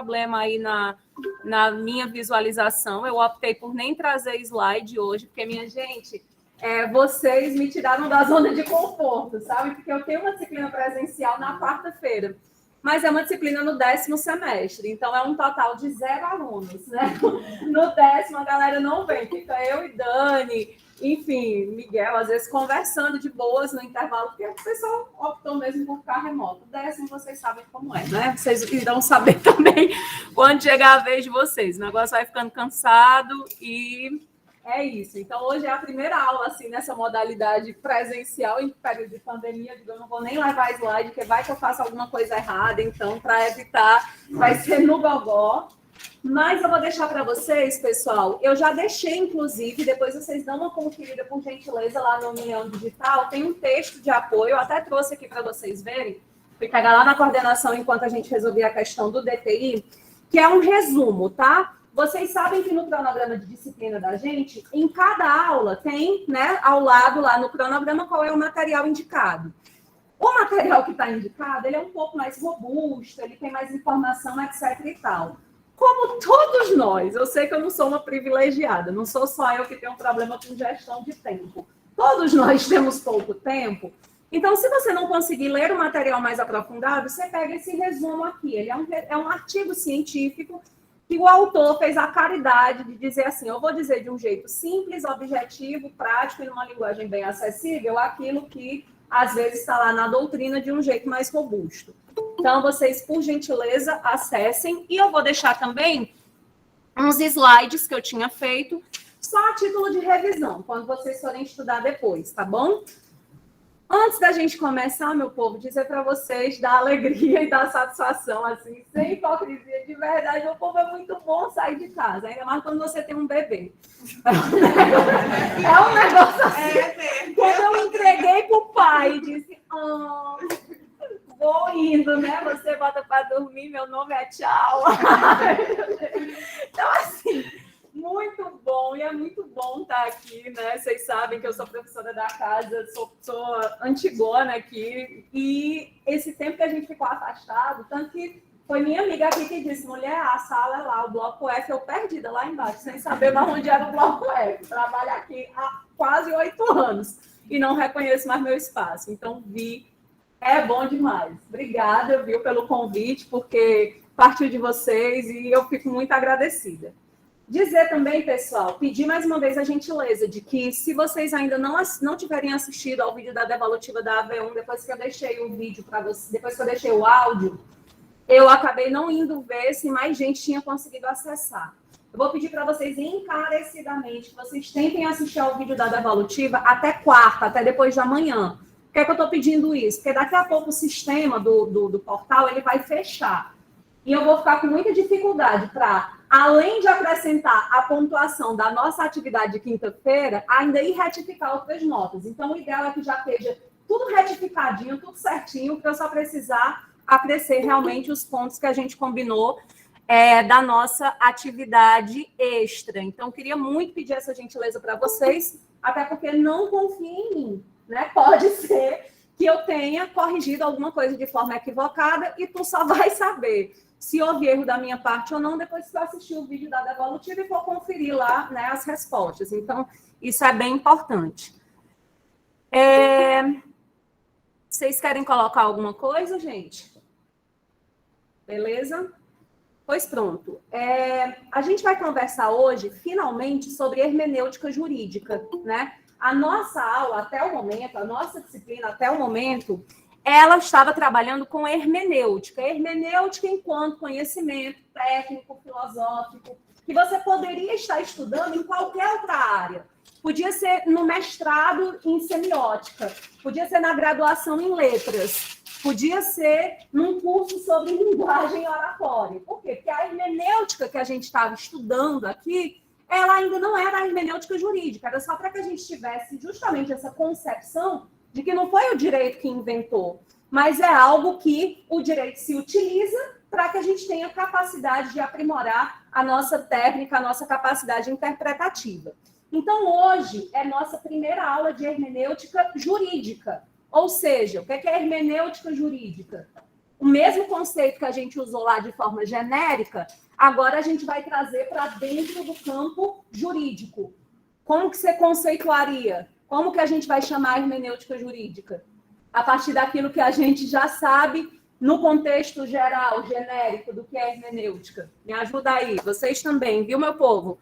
problema aí na minha visualização. Eu optei por nem trazer slide hoje, porque, minha gente, vocês me tiraram da zona de conforto, sabe? Porque eu tenho uma disciplina presencial na quarta-feira, mas é uma disciplina no 10º semestre, então é um total de 0 alunos, né? No 10º a galera não vem, fica eu e Dani, enfim, Miguel, às vezes conversando de boas no intervalo, porque o pessoal optou mesmo por ficar remoto. O 10º vocês sabem como é, né? Vocês irão saber também quando chegar a vez de vocês. O negócio vai ficando cansado e é isso. Então, hoje é a primeira aula, assim, nessa modalidade presencial, em período de pandemia. Eu não vou nem levar slide, porque vai que eu faço alguma coisa errada. Então, para evitar, vai ser no gogó. Mas eu vou deixar para vocês, pessoal. Eu já deixei, inclusive, depois vocês dão uma conferida, por gentileza, lá no União Digital. Tem um texto de apoio, eu até trouxe aqui para vocês verem. Fui pegar lá na coordenação enquanto a gente resolvia a questão do DTI, que é um resumo, tá? Vocês sabem que no cronograma de disciplina da gente, em cada aula tem, né, ao lado lá no cronograma, qual é o material indicado. O material que está indicado, ele é um pouco mais robusto, ele tem mais informação, etc e tal. Como todos nós, eu sei que eu não sou uma privilegiada, não sou só eu que tenho um problema com gestão de tempo. Todos nós temos pouco tempo. Então, se você não conseguir ler o material mais aprofundado, você pega esse resumo aqui. Ele é um artigo científico que o autor fez a caridade de dizer assim, eu vou dizer de um jeito simples, objetivo, prático e numa linguagem bem acessível, aquilo que, às vezes, está lá na doutrina de um jeito mais robusto. Então, vocês, por gentileza, acessem. E eu vou deixar também uns slides que eu tinha feito, só a título de revisão, quando vocês forem estudar depois, tá bom? Antes da gente começar, meu povo, dizer para vocês da alegria e da satisfação, assim, sem hipocrisia, de verdade, o povo é muito bom sair de casa, ainda mais quando você tem um bebê. É um negócio assim. Quando eu entreguei para o pai e disse, vou indo, né? Você bota para dormir, meu nome é tchau. Então, assim, muito bom, e é muito bom estar aqui, né? Vocês sabem que eu sou professora da casa, sou antigona aqui, e esse tempo que a gente ficou afastado, tanto que foi minha amiga aqui que disse, mulher, a sala é lá, o bloco F, eu perdida lá embaixo, sem saber mais onde era o bloco F. Trabalho aqui há quase 8 anos e não reconheço mais meu espaço. Então, é bom demais. Obrigada, viu, pelo convite, porque partiu de vocês e eu fico muito agradecida. Dizer também, pessoal, pedir mais uma vez a gentileza de que, se vocês ainda não tiverem assistido ao vídeo da devolutiva da AV1, depois que eu deixei o vídeo para vocês, depois que eu deixei o áudio, eu acabei não indo ver se mais gente tinha conseguido acessar. Eu vou pedir para vocês encarecidamente que vocês tentem assistir ao vídeo da devolutiva até quarta, até depois de amanhã. Por que é que eu estou pedindo isso? Porque daqui a pouco o sistema do portal ele vai fechar. E eu vou ficar com muita dificuldade para, além de acrescentar a pontuação da nossa atividade de quinta-feira, ainda ir retificar outras notas. Então, o ideal é que já esteja tudo retificadinho, tudo certinho, para eu só precisar acrescer realmente os pontos que a gente combinou da nossa atividade extra. Então, queria muito pedir essa gentileza para vocês, até porque não confiem em mim, né? Pode ser que eu tenha corrigido alguma coisa de forma equivocada e tu só vai saber se houve erro da minha parte ou não, depois que eu assistir o vídeo da devolutiva e for conferir lá, né, as respostas. Então, isso é bem importante. Vocês querem colocar alguma coisa, gente? Beleza? Pois pronto. A gente vai conversar hoje, finalmente, sobre hermenêutica jurídica, né? A nossa aula, até o momento, a nossa disciplina, até o momento, ela estava trabalhando com hermenêutica. Hermenêutica enquanto conhecimento técnico, filosófico, que você poderia estar estudando em qualquer outra área. Podia ser no mestrado em semiótica, podia ser na graduação em letras, podia ser num curso sobre linguagem oratória. Por quê? Porque a hermenêutica que a gente estava estudando aqui, ela ainda não era a hermenêutica jurídica, era só para que a gente tivesse justamente essa concepção de que não foi o direito que inventou, mas é algo que o direito se utiliza para que a gente tenha capacidade de aprimorar a nossa técnica, a nossa capacidade interpretativa. Então, hoje é nossa primeira aula de hermenêutica jurídica. Ou seja, o que é hermenêutica jurídica? o mesmo conceito que a gente usou lá de forma genérica, agora a gente vai trazer para dentro do campo jurídico. Como que você conceituaria? Como que a gente vai chamar a hermenêutica jurídica? A partir daquilo que a gente já sabe no contexto geral, genérico, do que é hermenêutica. Me ajuda aí. Vocês também, viu, meu povo?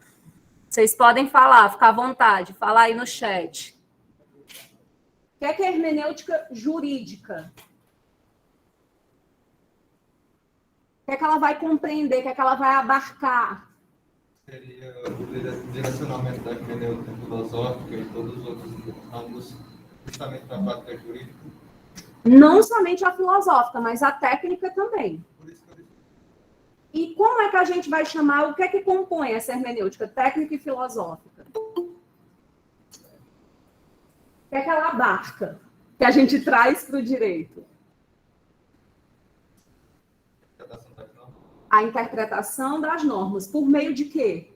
Vocês podem falar, ficar à vontade, falar aí no chat. O que é hermenêutica jurídica? O que ela vai compreender? O que ela vai abarcar? Seria o direcionamento da hermenêutica filosófica e todos os outros ramos, justamente na prática jurídica. Não somente a filosófica, mas a técnica também. E como é que a gente vai chamar, o que é que compõe essa hermenêutica técnica e filosófica? O que é que ela abarca, que a gente traz para o direito? A interpretação das normas. Por meio de quê?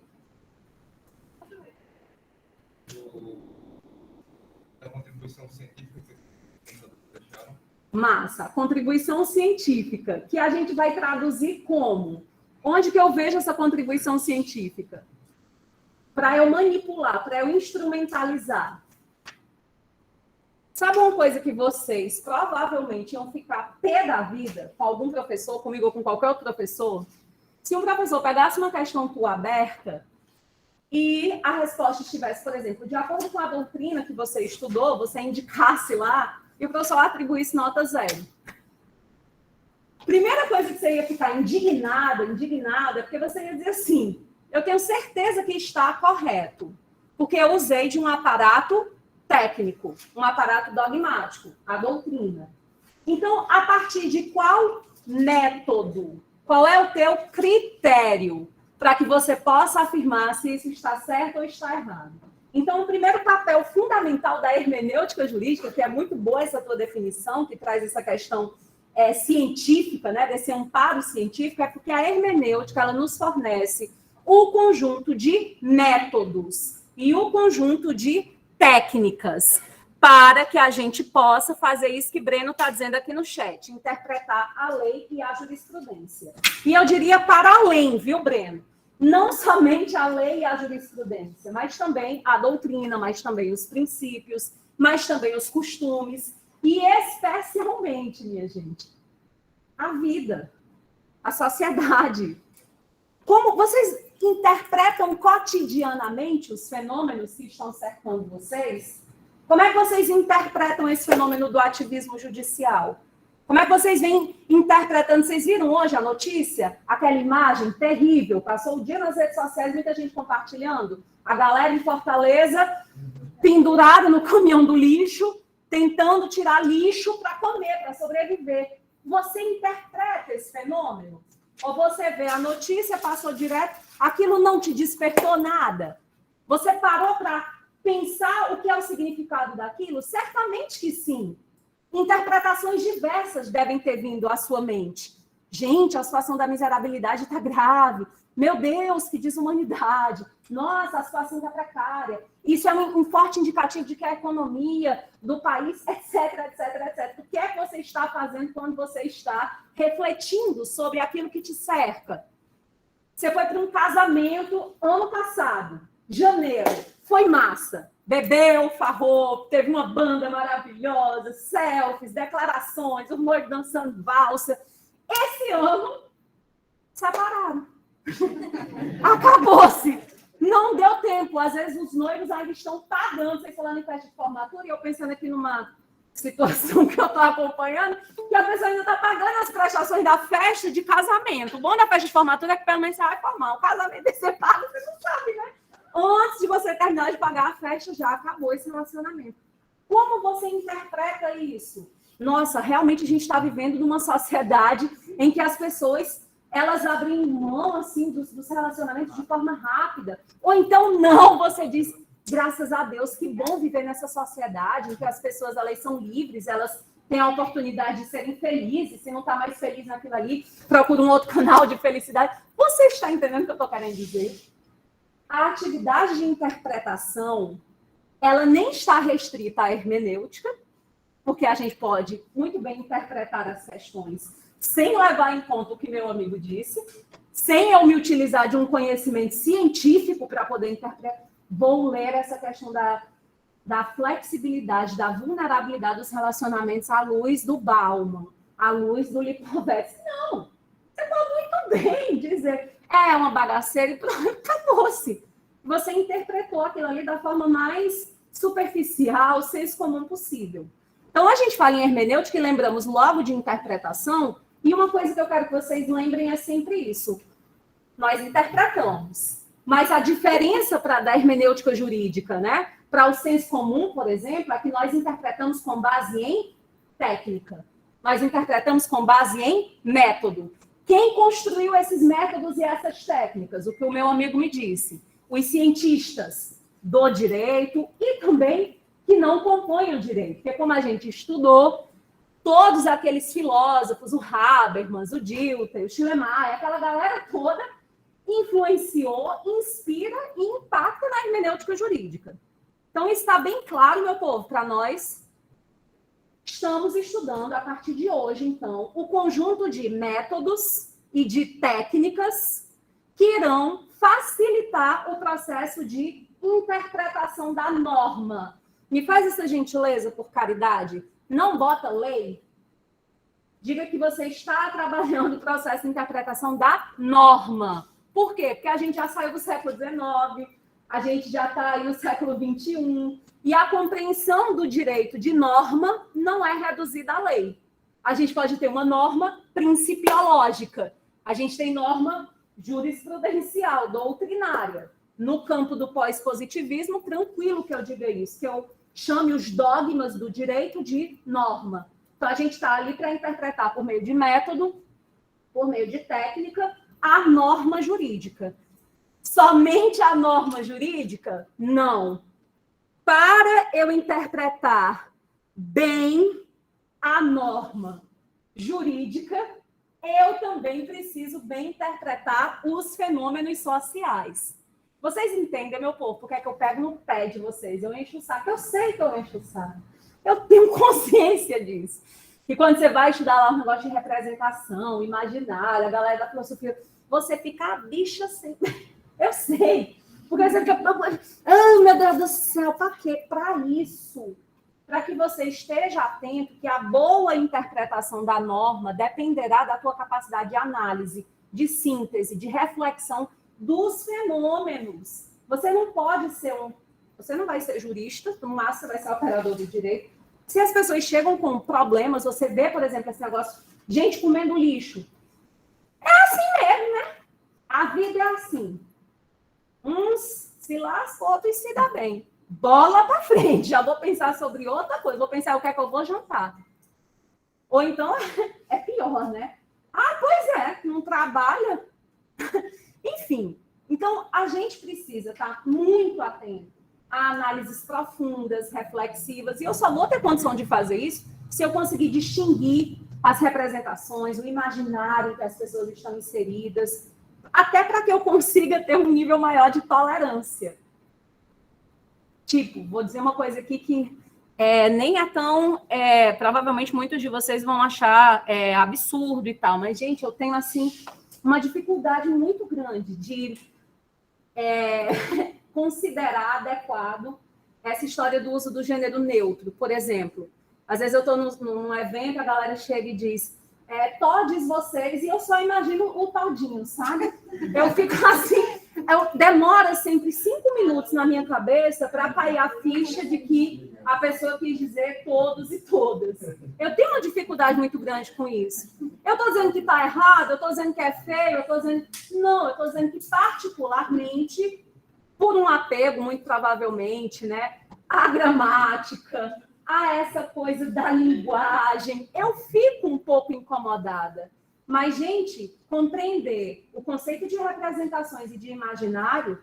Da contribuição científica. Massa. Contribuição científica, que a gente vai traduzir como? Onde que eu vejo essa contribuição científica? Para eu manipular, para eu instrumentalizar. Sabe uma coisa que vocês provavelmente iam ficar pé da vida com algum professor, comigo ou com qualquer outro professor? Se um professor pegasse uma questão tua aberta e a resposta estivesse, por exemplo, de acordo com a doutrina que você estudou, você indicasse lá e o professor atribuísse nota 0. Primeira coisa que você ia ficar indignada, é porque você ia dizer assim, eu tenho certeza que está correto, porque eu usei de um aparato técnico, um aparato dogmático, a doutrina. Então, a partir de qual método, qual é o teu critério para que você possa afirmar se isso está certo ou está errado? Então, o primeiro papel fundamental da hermenêutica jurídica, que é muito boa essa tua definição, que traz essa questão científica, né, desse amparo científico, é porque a hermenêutica ela nos fornece o conjunto de métodos e o conjunto de técnicas para que a gente possa fazer isso que Breno está dizendo aqui no chat, interpretar a lei e a jurisprudência. E eu diria para além, viu, Breno? Não somente a lei e a jurisprudência, mas também a doutrina, mas também os princípios, mas também os costumes e especialmente, minha gente, a vida, a sociedade. Como vocês interpretam cotidianamente os fenômenos que estão cercando vocês? Como é que vocês interpretam esse fenômeno do ativismo judicial? Como é que vocês vêm interpretando? Vocês viram hoje a notícia? Aquela imagem terrível, passou o dia nas redes sociais, muita gente compartilhando. A galera em Fortaleza, pendurada no caminhão do lixo, tentando tirar lixo para comer, para sobreviver. Você interpreta esse fenômeno? Ou você vê a notícia, passou direto, aquilo não te despertou nada? Você parou para pensar o que é o significado daquilo? Certamente que sim. Interpretações diversas devem ter vindo à sua mente. Gente, a situação da miserabilidade está grave. Meu Deus, que desumanidade. Nossa, a situação está precária. Isso é um forte indicativo de que a economia do país, etc, etc, etc. O que é que você está fazendo quando você está refletindo sobre aquilo que te cerca? Você foi para um casamento ano passado, janeiro. Foi massa. Bebeu, farrou, teve uma banda maravilhosa, selfies, declarações, o noivo dançando valsa. Esse ano, separaram. Acabou-se. Não deu tempo. Às vezes os noivos ainda estão pagando, vocês falando em festa de formatura, e eu pensando aqui numa situação que eu estou acompanhando, que a pessoa ainda está pagando as prestações da festa de casamento. O bom da festa de formatura é que pelo menos você vai formar. O casamento é ser pago, você não sabe, né? Antes de você terminar de pagar a festa, já acabou esse relacionamento. Como você interpreta isso? Nossa, realmente a gente está vivendo numa sociedade em que as pessoas elas abrem mão assim, dos relacionamentos de forma rápida. Ou então, não, você diz, graças a Deus, que bom viver nessa sociedade em que as pessoas elas são livres, elas têm a oportunidade de serem felizes. Se não está mais feliz naquilo ali, procura um outro canal de felicidade. Você está entendendo o que eu estou querendo dizer? A atividade de interpretação, ela nem está restrita à hermenêutica, porque a gente pode muito bem interpretar as questões sem levar em conta o que meu amigo disse, sem eu me utilizar de um conhecimento científico para poder interpretar, vou ler essa questão da flexibilidade, da vulnerabilidade dos relacionamentos à luz do Bauman, à luz do Lipovetsky. Não, você pode muito bem dizer, é uma bagaceira e pronto, acabou-se. Você interpretou aquilo ali da forma mais superficial, senso comum possível. Então, a gente fala em hermenêutica e lembramos logo de interpretação, e uma coisa que eu quero que vocês lembrem é sempre isso. Nós interpretamos, mas a diferença da hermenêutica jurídica, né, para o senso comum, por exemplo, é que nós interpretamos com base em técnica. Nós interpretamos com base em método. Quem construiu esses métodos e essas técnicas? O que o meu amigo me disse. Os cientistas do direito e também que não compõem o direito. Porque como a gente estudou, todos aqueles filósofos, o Habermas, o Dilthey, o Schleiermacher, aquela galera toda influenciou, inspira e impacta na hermenêutica jurídica. Então, está bem claro, meu povo, para nós. Estamos estudando, a partir de hoje, então, o conjunto de métodos e de técnicas que irão facilitar o processo de interpretação da norma. Me faz essa gentileza, por caridade. Não bota lei. Diga que você está trabalhando o processo de interpretação da norma. Por quê? Porque a gente já saiu do século XIX, a gente já está aí no século XXI, e a compreensão do direito de norma não é reduzida à lei. A gente pode ter uma norma principiológica, a gente tem norma jurisprudencial, doutrinária. No campo do pós-positivismo, tranquilo que eu diga isso, que eu chame os dogmas do direito de norma. Então, a gente está ali para interpretar por meio de método, por meio de técnica, a norma jurídica. Somente a norma jurídica? Não. Para eu interpretar bem a norma jurídica, eu também preciso bem interpretar os fenômenos sociais. Vocês entendem, meu povo, porque é que eu pego no pé de vocês? Eu encho o saco. Eu sei que eu encho o saco. Eu tenho consciência disso. E quando você vai estudar lá um negócio de representação, imaginária, a galera da filosofia, você fica a bicha sempre. Eu sei. Porque você fica... meu Deus do céu, para quê? Para isso. Para que você esteja atento que a boa interpretação da norma dependerá da tua capacidade de análise, de síntese, de reflexão dos fenômenos. Você não pode ser você não vai ser jurista, no máximo você vai ser operador do direito. Se as pessoas chegam com problemas, você vê, por exemplo, esse negócio, gente comendo lixo. É assim mesmo, né? A vida é assim. Uns se lascam, outros se dá bem. Bola para frente. Já vou pensar sobre outra coisa. Vou pensar o que é que eu vou jantar. Ou então, é pior, né? Ah, pois é, não trabalha. Enfim, então a gente precisa estar muito atento a análises profundas, reflexivas, e eu só vou ter condição de fazer isso se eu conseguir distinguir as representações, o imaginário que as pessoas estão inseridas, até para que eu consiga ter um nível maior de tolerância. Tipo, vou dizer uma coisa aqui que nem é tão... provavelmente muitos de vocês vão achar absurdo e tal, mas, gente, eu tenho, assim, uma dificuldade muito grande de considerar adequado essa história do uso do gênero neutro. Por exemplo, às vezes eu estou num evento, a galera chega e diz todes vocês, e eu só imagino o todinho, sabe? Eu fico assim, demora sempre 5 minutos na minha cabeça para cair a ficha de que a pessoa quis dizer todos e todas. Eu tenho uma dificuldade muito grande com isso. Eu estou dizendo que está errado, eu estou dizendo que é feio, eu estou dizendo... Não, eu estou dizendo que particularmente, por um apego, muito provavelmente, né, à gramática, a essa coisa da linguagem, eu fico um pouco incomodada. Mas, gente, compreender o conceito de representações e de imaginário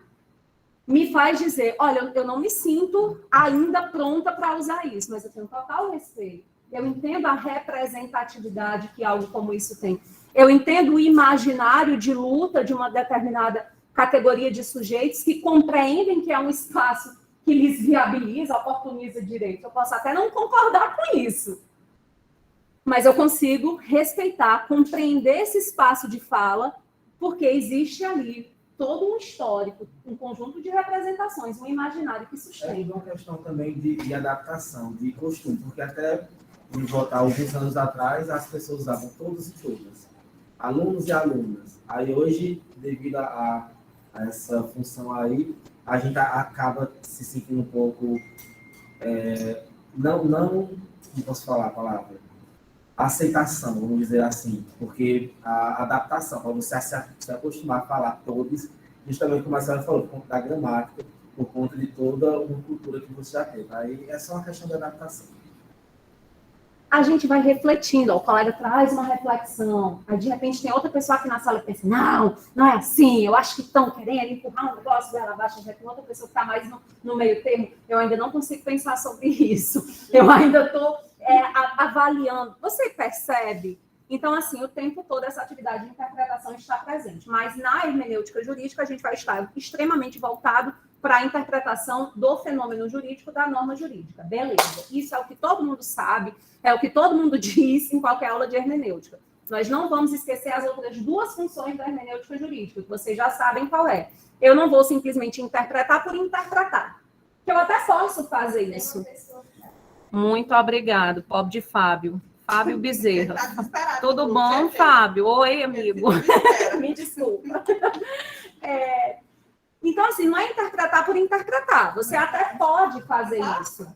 me faz dizer, olha, eu não me sinto ainda pronta para usar isso, mas eu tenho total respeito. Eu entendo a representatividade que algo como isso tem. Eu entendo o imaginário de luta de uma determinada categoria de sujeitos que compreendem que é um espaço que lhes viabiliza, oportuniza direito. Eu posso até não concordar com isso. mas eu consigo respeitar, compreender esse espaço de fala, porque existe ali todo um histórico, um conjunto de representações, um imaginário que sustenta. É uma questão também de adaptação, de costume, porque até em voltar alguns anos atrás, as pessoas usavam todos e todas, alunos e alunas. Aí hoje, devido a essa função aí, a gente acaba se sentindo um pouco, não posso falar a palavra, aceitação, vamos dizer assim, porque a adaptação, para você se acostumar a falar todos, justamente como a senhora falou, por conta da gramática, por conta de toda uma cultura que você já teve. Aí é só uma questão de adaptação. A gente vai refletindo, ó, o colega traz uma reflexão, aí de repente tem outra pessoa aqui na sala que pensa, não é assim, eu acho que estão querendo empurrar um negócio dela abaixo, já tem outra pessoa que está mais no meio termo, eu ainda não consigo pensar sobre isso, eu ainda estou avaliando. Você percebe? Então, assim, o tempo todo essa atividade de interpretação está presente, mas na hermenêutica jurídica a gente vai estar extremamente voltado para a interpretação do fenômeno jurídico, da norma jurídica. Beleza, isso é o que todo mundo sabe, é o que todo mundo diz em qualquer aula de hermenêutica. Nós não vamos esquecer as outras duas funções da hermenêutica jurídica, que vocês já sabem qual é. Eu não vou simplesmente interpretar por interpretar, que eu até posso fazer isso. Muito obrigado, pobre de Fábio. Fábio Bezerra. Tudo bom, Fábio? Oi, amigo. Me desculpa. Então, assim, não é interpretar por interpretar. Você até pode fazer isso.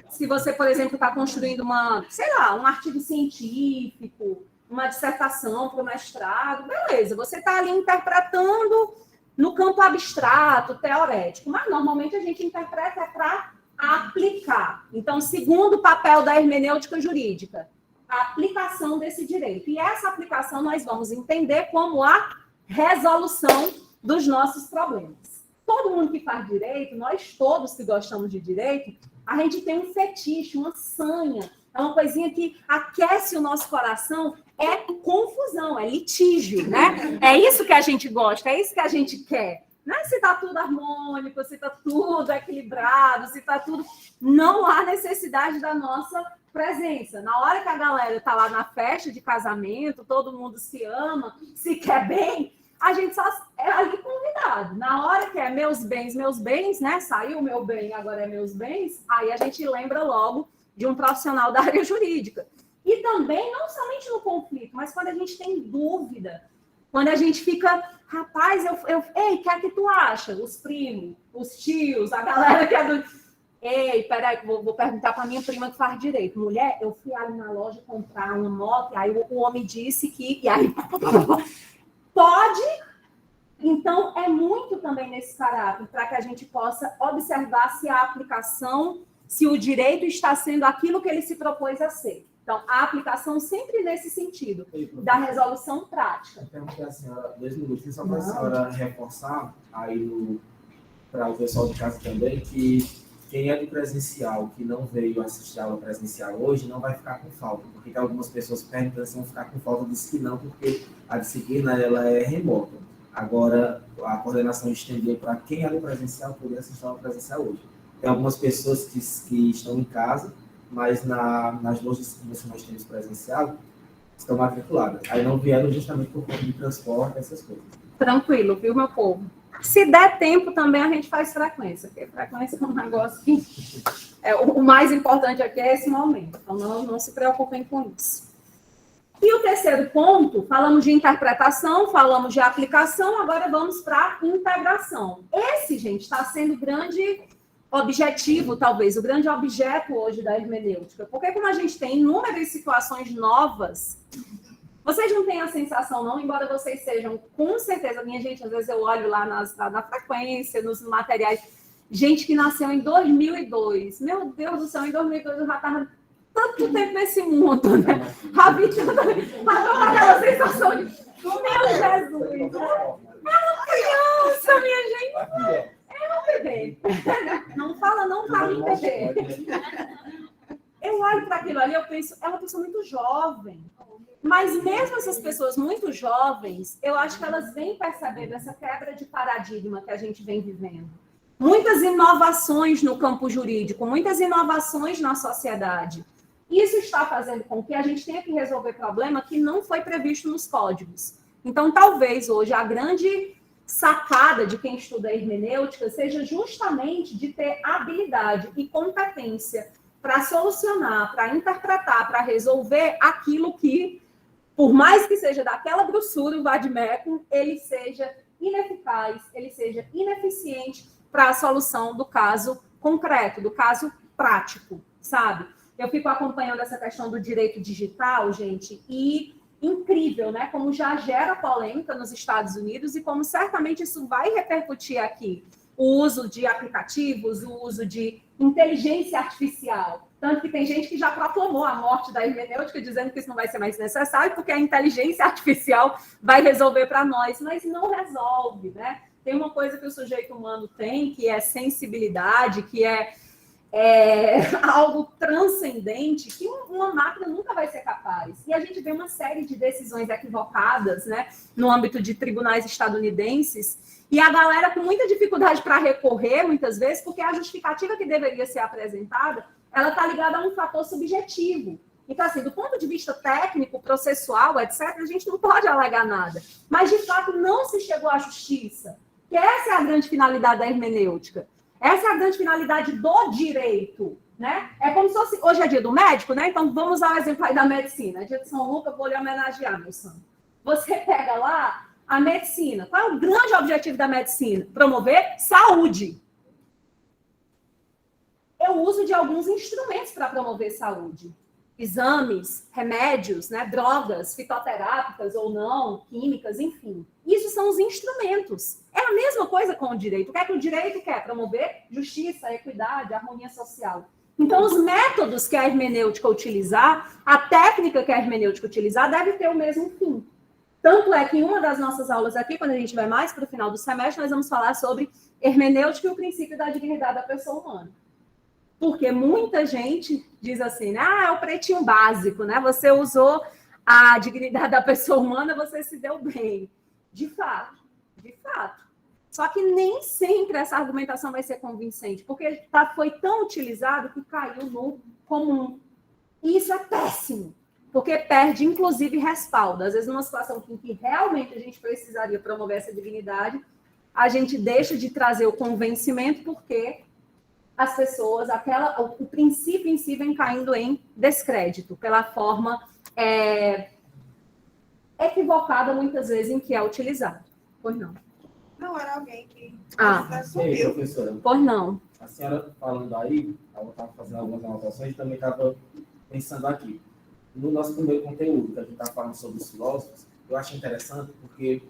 Se você, por exemplo, está construindo um artigo científico, uma dissertação para o mestrado, beleza. Você está ali interpretando no campo abstrato, teorético. Mas, normalmente, a gente interpreta para aplicar. Então, segundo papel da hermenêutica jurídica, a aplicação desse direito. E essa aplicação nós vamos entender como a resolução dos nossos problemas. Todo mundo que faz direito, nós todos que gostamos de direito, a gente tem um fetiche, uma sanha, é uma coisinha que aquece o nosso coração, é confusão, é litígio, né? É isso que a gente gosta, é isso que a gente quer. Não é se está tudo harmônico, se está tudo equilibrado, se está tudo... Não há necessidade da nossa presença. Na hora que a galera está lá na festa de casamento, todo mundo se ama, se quer bem, a gente só é ali convidado. Na hora que é meus bens, né? Saiu o meu bem, agora é meus bens, aí a gente lembra logo de um profissional da área jurídica. E também, não somente no conflito, mas quando a gente tem dúvida, quando a gente fica, rapaz, ei, o que é que tu acha? Os primos, os tios, a galera que é do... Ei, peraí, vou perguntar para minha prima que faz direito. Mulher, eu fui ali na loja comprar uma moto, aí o homem disse que... E aí... Pode, então é muito também nesse caráter, para que a gente possa observar se a aplicação, se o direito está sendo aquilo que ele se propôs a ser. Então, a aplicação sempre nesse sentido, da resolução prática. Eu perguntei a senhora 2 minutos, só para a senhora reforçar aí para o pessoal de casa também, que quem é do presencial, que não veio assistir a aula presencial hoje, não vai ficar com falta, porque tem algumas pessoas perguntando se vão ficar com falta, disse que não, porque a disciplina ela é remota. Agora, a coordenação estendeu para quem é do presencial poder assistir a aula presencial hoje. Tem algumas pessoas que estão em casa, mas nas 2 disciplinas que nós temos presencial, estão matriculadas. Aí não vieram justamente por conta de transporte, essas coisas. Tranquilo, viu, meu povo? Se der tempo, também a gente faz frequência, porque frequência é um negócio que... o mais importante aqui é esse momento, então não se preocupem com isso. E o terceiro ponto, falamos de interpretação, falamos de aplicação, agora vamos para a integração. Esse, gente, está sendo o grande objetivo, talvez, o grande objeto hoje da hermenêutica, porque como a gente tem inúmeras situações novas... Vocês não têm a sensação, não, embora vocês sejam, com certeza, minha gente, às vezes eu olho lá na frequência, nos materiais, gente que nasceu em 2002. Meu Deus do céu, em 2002 eu já estava tanto tempo nesse mundo, né? Aquela sensação de, meu Jesus, é uma criança, minha gente, é um bebê. Não fala em bebê. Eu olho para aquilo ali, eu penso, é uma pessoa muito jovem. Mas mesmo essas pessoas muito jovens, eu acho que elas vêm percebendo essa quebra de paradigma que a gente vem vivendo. Muitas inovações no campo jurídico, muitas inovações na sociedade. Isso está fazendo com que a gente tenha que resolver problema que não foi previsto nos códigos. Então, talvez hoje a grande sacada de quem estuda hermenêutica seja justamente de ter habilidade e competência para solucionar, para interpretar, para resolver aquilo que, por mais que seja daquela grossura, o vade-mecum, ele seja ineficaz, ele seja ineficiente para a solução do caso concreto, do caso prático, sabe? Eu fico acompanhando essa questão do direito digital, gente, e incrível, né? Como já gera polêmica nos Estados Unidos e como certamente isso vai repercutir aqui. O uso de aplicativos, o uso de inteligência artificial. Tanto que tem gente que já proclamou a morte da hermenêutica, dizendo que isso não vai ser mais necessário, porque a inteligência artificial vai resolver para nós, mas não resolve, né? Tem uma coisa que o sujeito humano tem, que é sensibilidade, que é algo transcendente, que uma máquina nunca vai ser capaz. E a gente vê uma série de decisões equivocadas, né, no âmbito de tribunais estadunidenses, e a galera com muita dificuldade para recorrer, muitas vezes, porque a justificativa que deveria ser apresentada, ela está ligada a um fator subjetivo. Então, assim, do ponto de vista técnico, processual, etc., a gente não pode alegar nada. Mas, de fato, não se chegou à justiça. Que essa é a grande finalidade da hermenêutica. Essa é a grande finalidade do direito, né? É como se fosse... Hoje é dia do médico, né? Então, vamos usar o exemplo aí da medicina. É dia de São Lucas, vou lhe homenagear, meu santo. Você pega lá a medicina. Qual é o grande objetivo da medicina? Promover saúde. Eu uso de alguns instrumentos para promover saúde. Exames, remédios, né? Drogas fitoterápicas ou não, químicas, enfim. Isso são os instrumentos. É a mesma coisa com o direito. O que é que o direito quer? Promover justiça, equidade, harmonia social. Então, os métodos que a hermenêutica utilizar, a técnica que a hermenêutica utilizar, deve ter o mesmo fim. Tanto é que em uma das nossas aulas aqui, quando a gente vai mais para o final do semestre, nós vamos falar sobre hermenêutica e o princípio da dignidade da pessoa humana. Porque muita gente diz assim, né? É o pretinho básico, né? Você usou a dignidade da pessoa humana, você se deu bem. De fato, de fato. Só que nem sempre essa argumentação vai ser convincente, porque foi tão utilizado que caiu no comum. E isso é péssimo, porque perde, inclusive, respaldo. Às vezes, numa situação em que realmente a gente precisaria promover essa dignidade, a gente deixa de trazer o convencimento, porque as pessoas, o princípio em si vem caindo em descrédito, pela forma equivocada, muitas vezes, em que é utilizado. Pois não. Não, era alguém que sumiu. Professora. Pois não. A senhora falando aí, ela estava fazendo algumas anotações, também estava pensando aqui. No nosso primeiro conteúdo, que a gente está falando sobre os filósofos, eu acho interessante porque,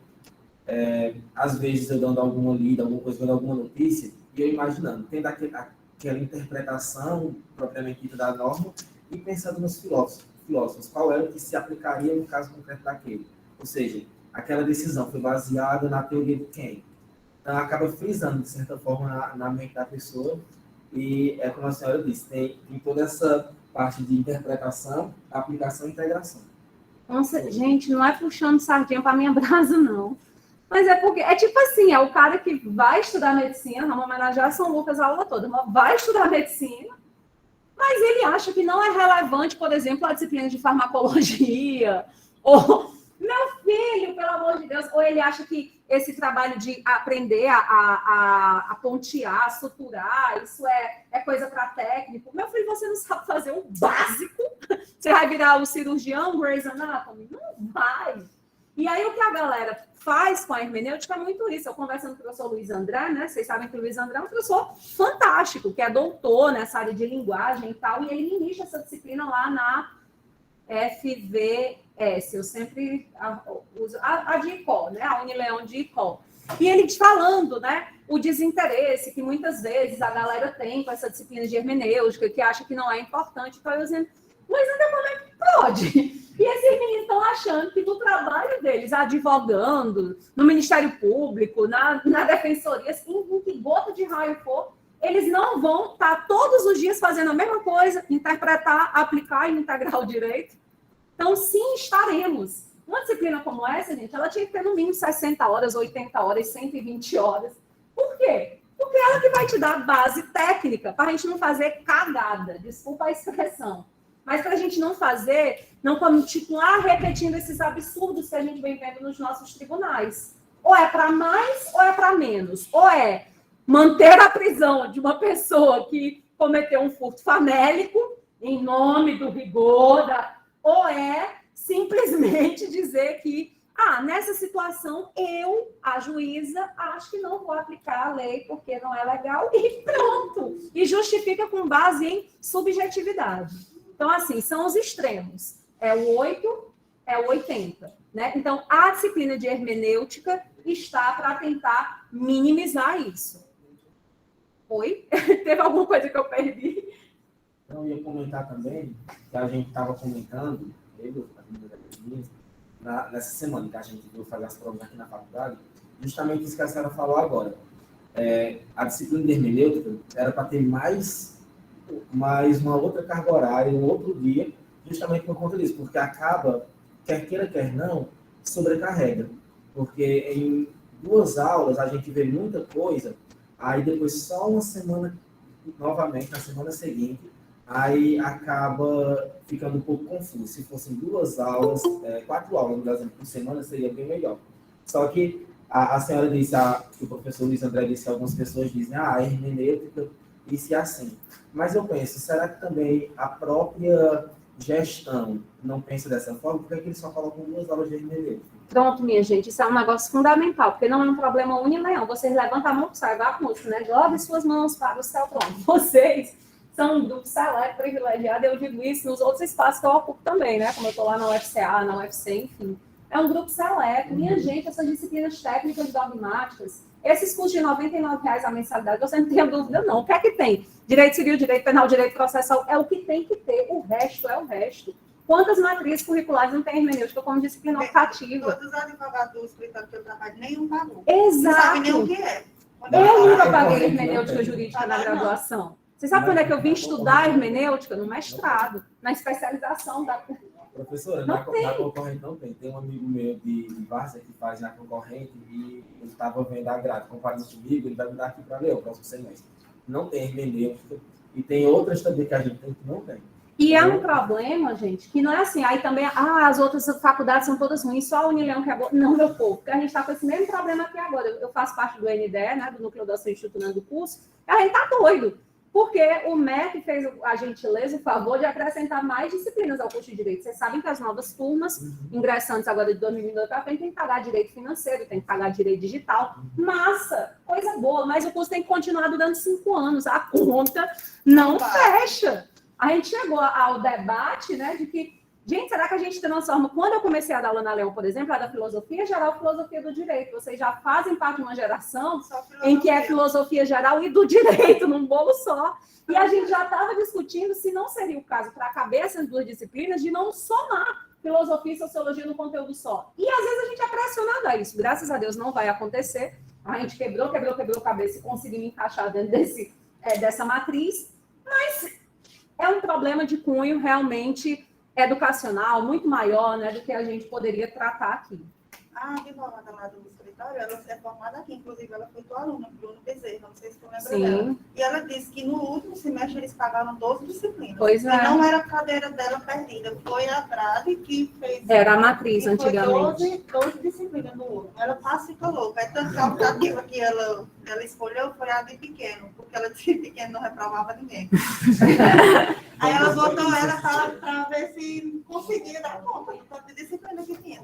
às vezes, eu dando alguma lida, alguma coisa, vendo alguma notícia, e eu imaginando, tendo aquela interpretação propriamente dita da norma e pensando nos filósofos, qual era o que se aplicaria no caso concreto daquele. Ou seja, aquela decisão foi baseada na teoria de quem? Então, acaba frisando, de certa forma, na mente da pessoa, e como a senhora disse, tem toda essa parte de interpretação, aplicação e integração. Nossa, gente, não é puxando sardinha para minha brasa, não. Mas é porque, é tipo assim, é o cara que vai estudar medicina, vamos homenagear São Lucas a aula toda, vai estudar medicina, mas ele acha que não é relevante, por exemplo, a disciplina de farmacologia, ou, meu filho, pelo amor de Deus, ou ele acha que esse trabalho de aprender a pontear, a suturar, isso é coisa para técnico. Meu filho, você não sabe fazer o básico? Você vai virar o cirurgião Grey's Anatomy? Não vai. E aí, o que a galera faz com a hermenêutica é muito isso. Eu conversando com o professor Luiz André, né? Vocês sabem que o Luiz André é um professor fantástico, que é doutor nessa área de linguagem e tal, e ele ministra essa disciplina lá na FVS. Eu sempre uso a de ICOL, né? A Unileão de ICOL. E ele falando, né? O desinteresse que muitas vezes a galera tem com essa disciplina de hermenêutica, que acha que não é importante. Então, eu dizendo, Luiz André, como é que pode? E esses meninos estão achando que no trabalho deles, advogando, no Ministério Público, na Defensoria, em que gota de raio for, eles não vão estar todos os dias fazendo a mesma coisa, interpretar, aplicar e integrar o direito. Então, sim, estaremos. Uma disciplina como essa, gente, ela tinha que ter no mínimo 60 horas, 80 horas, 120 horas. Por quê? Porque ela que vai te dar base técnica para a gente não fazer cagada. Desculpa a expressão. Mas para a gente não fazer, não continuar repetindo esses absurdos que a gente vem vendo nos nossos tribunais. Ou é para mais ou é para menos. Ou é manter a prisão de uma pessoa que cometeu um furto famélico em nome do rigor, ou é simplesmente dizer que, nessa situação, eu, a juíza, acho que não vou aplicar a lei porque não é legal e pronto. E justifica com base em subjetividade. Então, assim, são os extremos. É o 8, é o 80. Né? Então, a disciplina de hermenêutica está para tentar minimizar isso. Oi? Teve alguma coisa que eu perdi? Eu ia comentar também, que a gente estava comentando, nessa semana que a gente veio fazer as provas aqui na faculdade, justamente isso que a senhora falou agora. A disciplina de hermenêutica era para ter mais uma outra carga horária, um outro dia, justamente por conta disso, porque acaba, quer queira, quer não, sobrecarrega. Porque em 2 aulas a gente vê muita coisa, aí depois só uma semana, novamente, na semana seguinte, aí acaba ficando um pouco confuso. Se fossem 2 aulas, 4 aulas, por exemplo, por semana, seria bem melhor. Só que a senhora disse, que o professor Luiz André disse que algumas pessoas dizem, hermenêutica, isso e assim. Mas eu penso, será que também a própria gestão não pensa dessa forma? Por que eles só colocam 2 aulas de hermenêutica? Pronto, minha gente, isso é um negócio fundamental, porque não é um problema unileão. Vocês levantam a mão para o céu, igual a música, né? Joguem suas mãos para o céu, pronto. Vocês são um grupo seleto, privilegiado, eu digo isso nos outros espaços que eu ocupo também, né? Como eu estou lá na UFCA, na UFC, enfim. É um grupo seleto. Minha gente, essas disciplinas técnicas dogmáticas, esses custos de R$99 a mensalidade, você não tem dúvida, não. O que é que tem? Direito civil, direito penal, direito processual, é o que tem que ter. O resto é o resto. Quantas matrizes curriculares não tem hermenêutica como disciplina optativa? Todos os advogados do escritório que eu trabalho, nenhum pagou. Exato. Não sabe nem o que é. Eu nunca paguei hermenêutica jurídica na graduação. Você sabe quando é que eu vim estudar hermenêutica? No mestrado, na especialização da... Professora, na concorrente não tem. Tem um amigo meu de Várzea que faz na concorrente e ele estava vendo a grade, comparando comigo, ele vai me dar aqui para ler o próximo semestre. Não tem hermenêutica e tem outras também que a gente tem que não tem. E é um problema, gente, que não é assim, aí também, as outras faculdades são todas ruins, só a Unileão que é boa. Não, meu povo, porque a gente está com esse mesmo problema aqui agora. Eu faço parte do NDE, né, do Núcleo Docente Estruturando o Curso, e a gente tá doido, porque o MEC fez a gentileza, o favor de acrescentar mais disciplinas ao curso de Direito. Vocês sabem que as novas turmas, ingressantes agora de 2022 para frente, tem que pagar Direito Financeiro, tem que pagar Direito Digital. Massa, coisa boa, mas o curso tem que continuar durante 5 anos. A conta não fecha. A gente chegou ao debate, né, de que, gente, será que a gente transforma... Quando eu comecei a dar aula na Leão, por exemplo, a da filosofia geral e filosofia do direito. Vocês já fazem parte de uma geração em que é filosofia geral e do direito, num bolo só. E a gente já estava discutindo se não seria o caso, para caber essas 2 disciplinas, de não somar filosofia e sociologia no conteúdo só. E, às vezes, a gente é pressionado a isso. Graças a Deus, não vai acontecer. A gente quebrou a cabeça e conseguimos encaixar dentro dessa matriz. Mas... é um problema de cunho realmente educacional, muito maior, né, do que a gente poderia tratar aqui. A advogada lá do escritório, ela é formada aqui, inclusive ela foi tua aluna, Bruno Bezerra, não sei se tu lembra dela. E ela disse que no último semestre eles pagaram 12 disciplinas. Pois é. E não era a cadeira dela perdida, foi a grade que fez... Era a matriz, antigamente. 12 disciplinas no último. Ela quase ficou louca. É tanto que a alternativa que ela escolheu foi a de pequeno, porque ela de pequeno não reprovava ninguém. Aí ela botou ela para ver se conseguia dar conta de disciplina que tinha.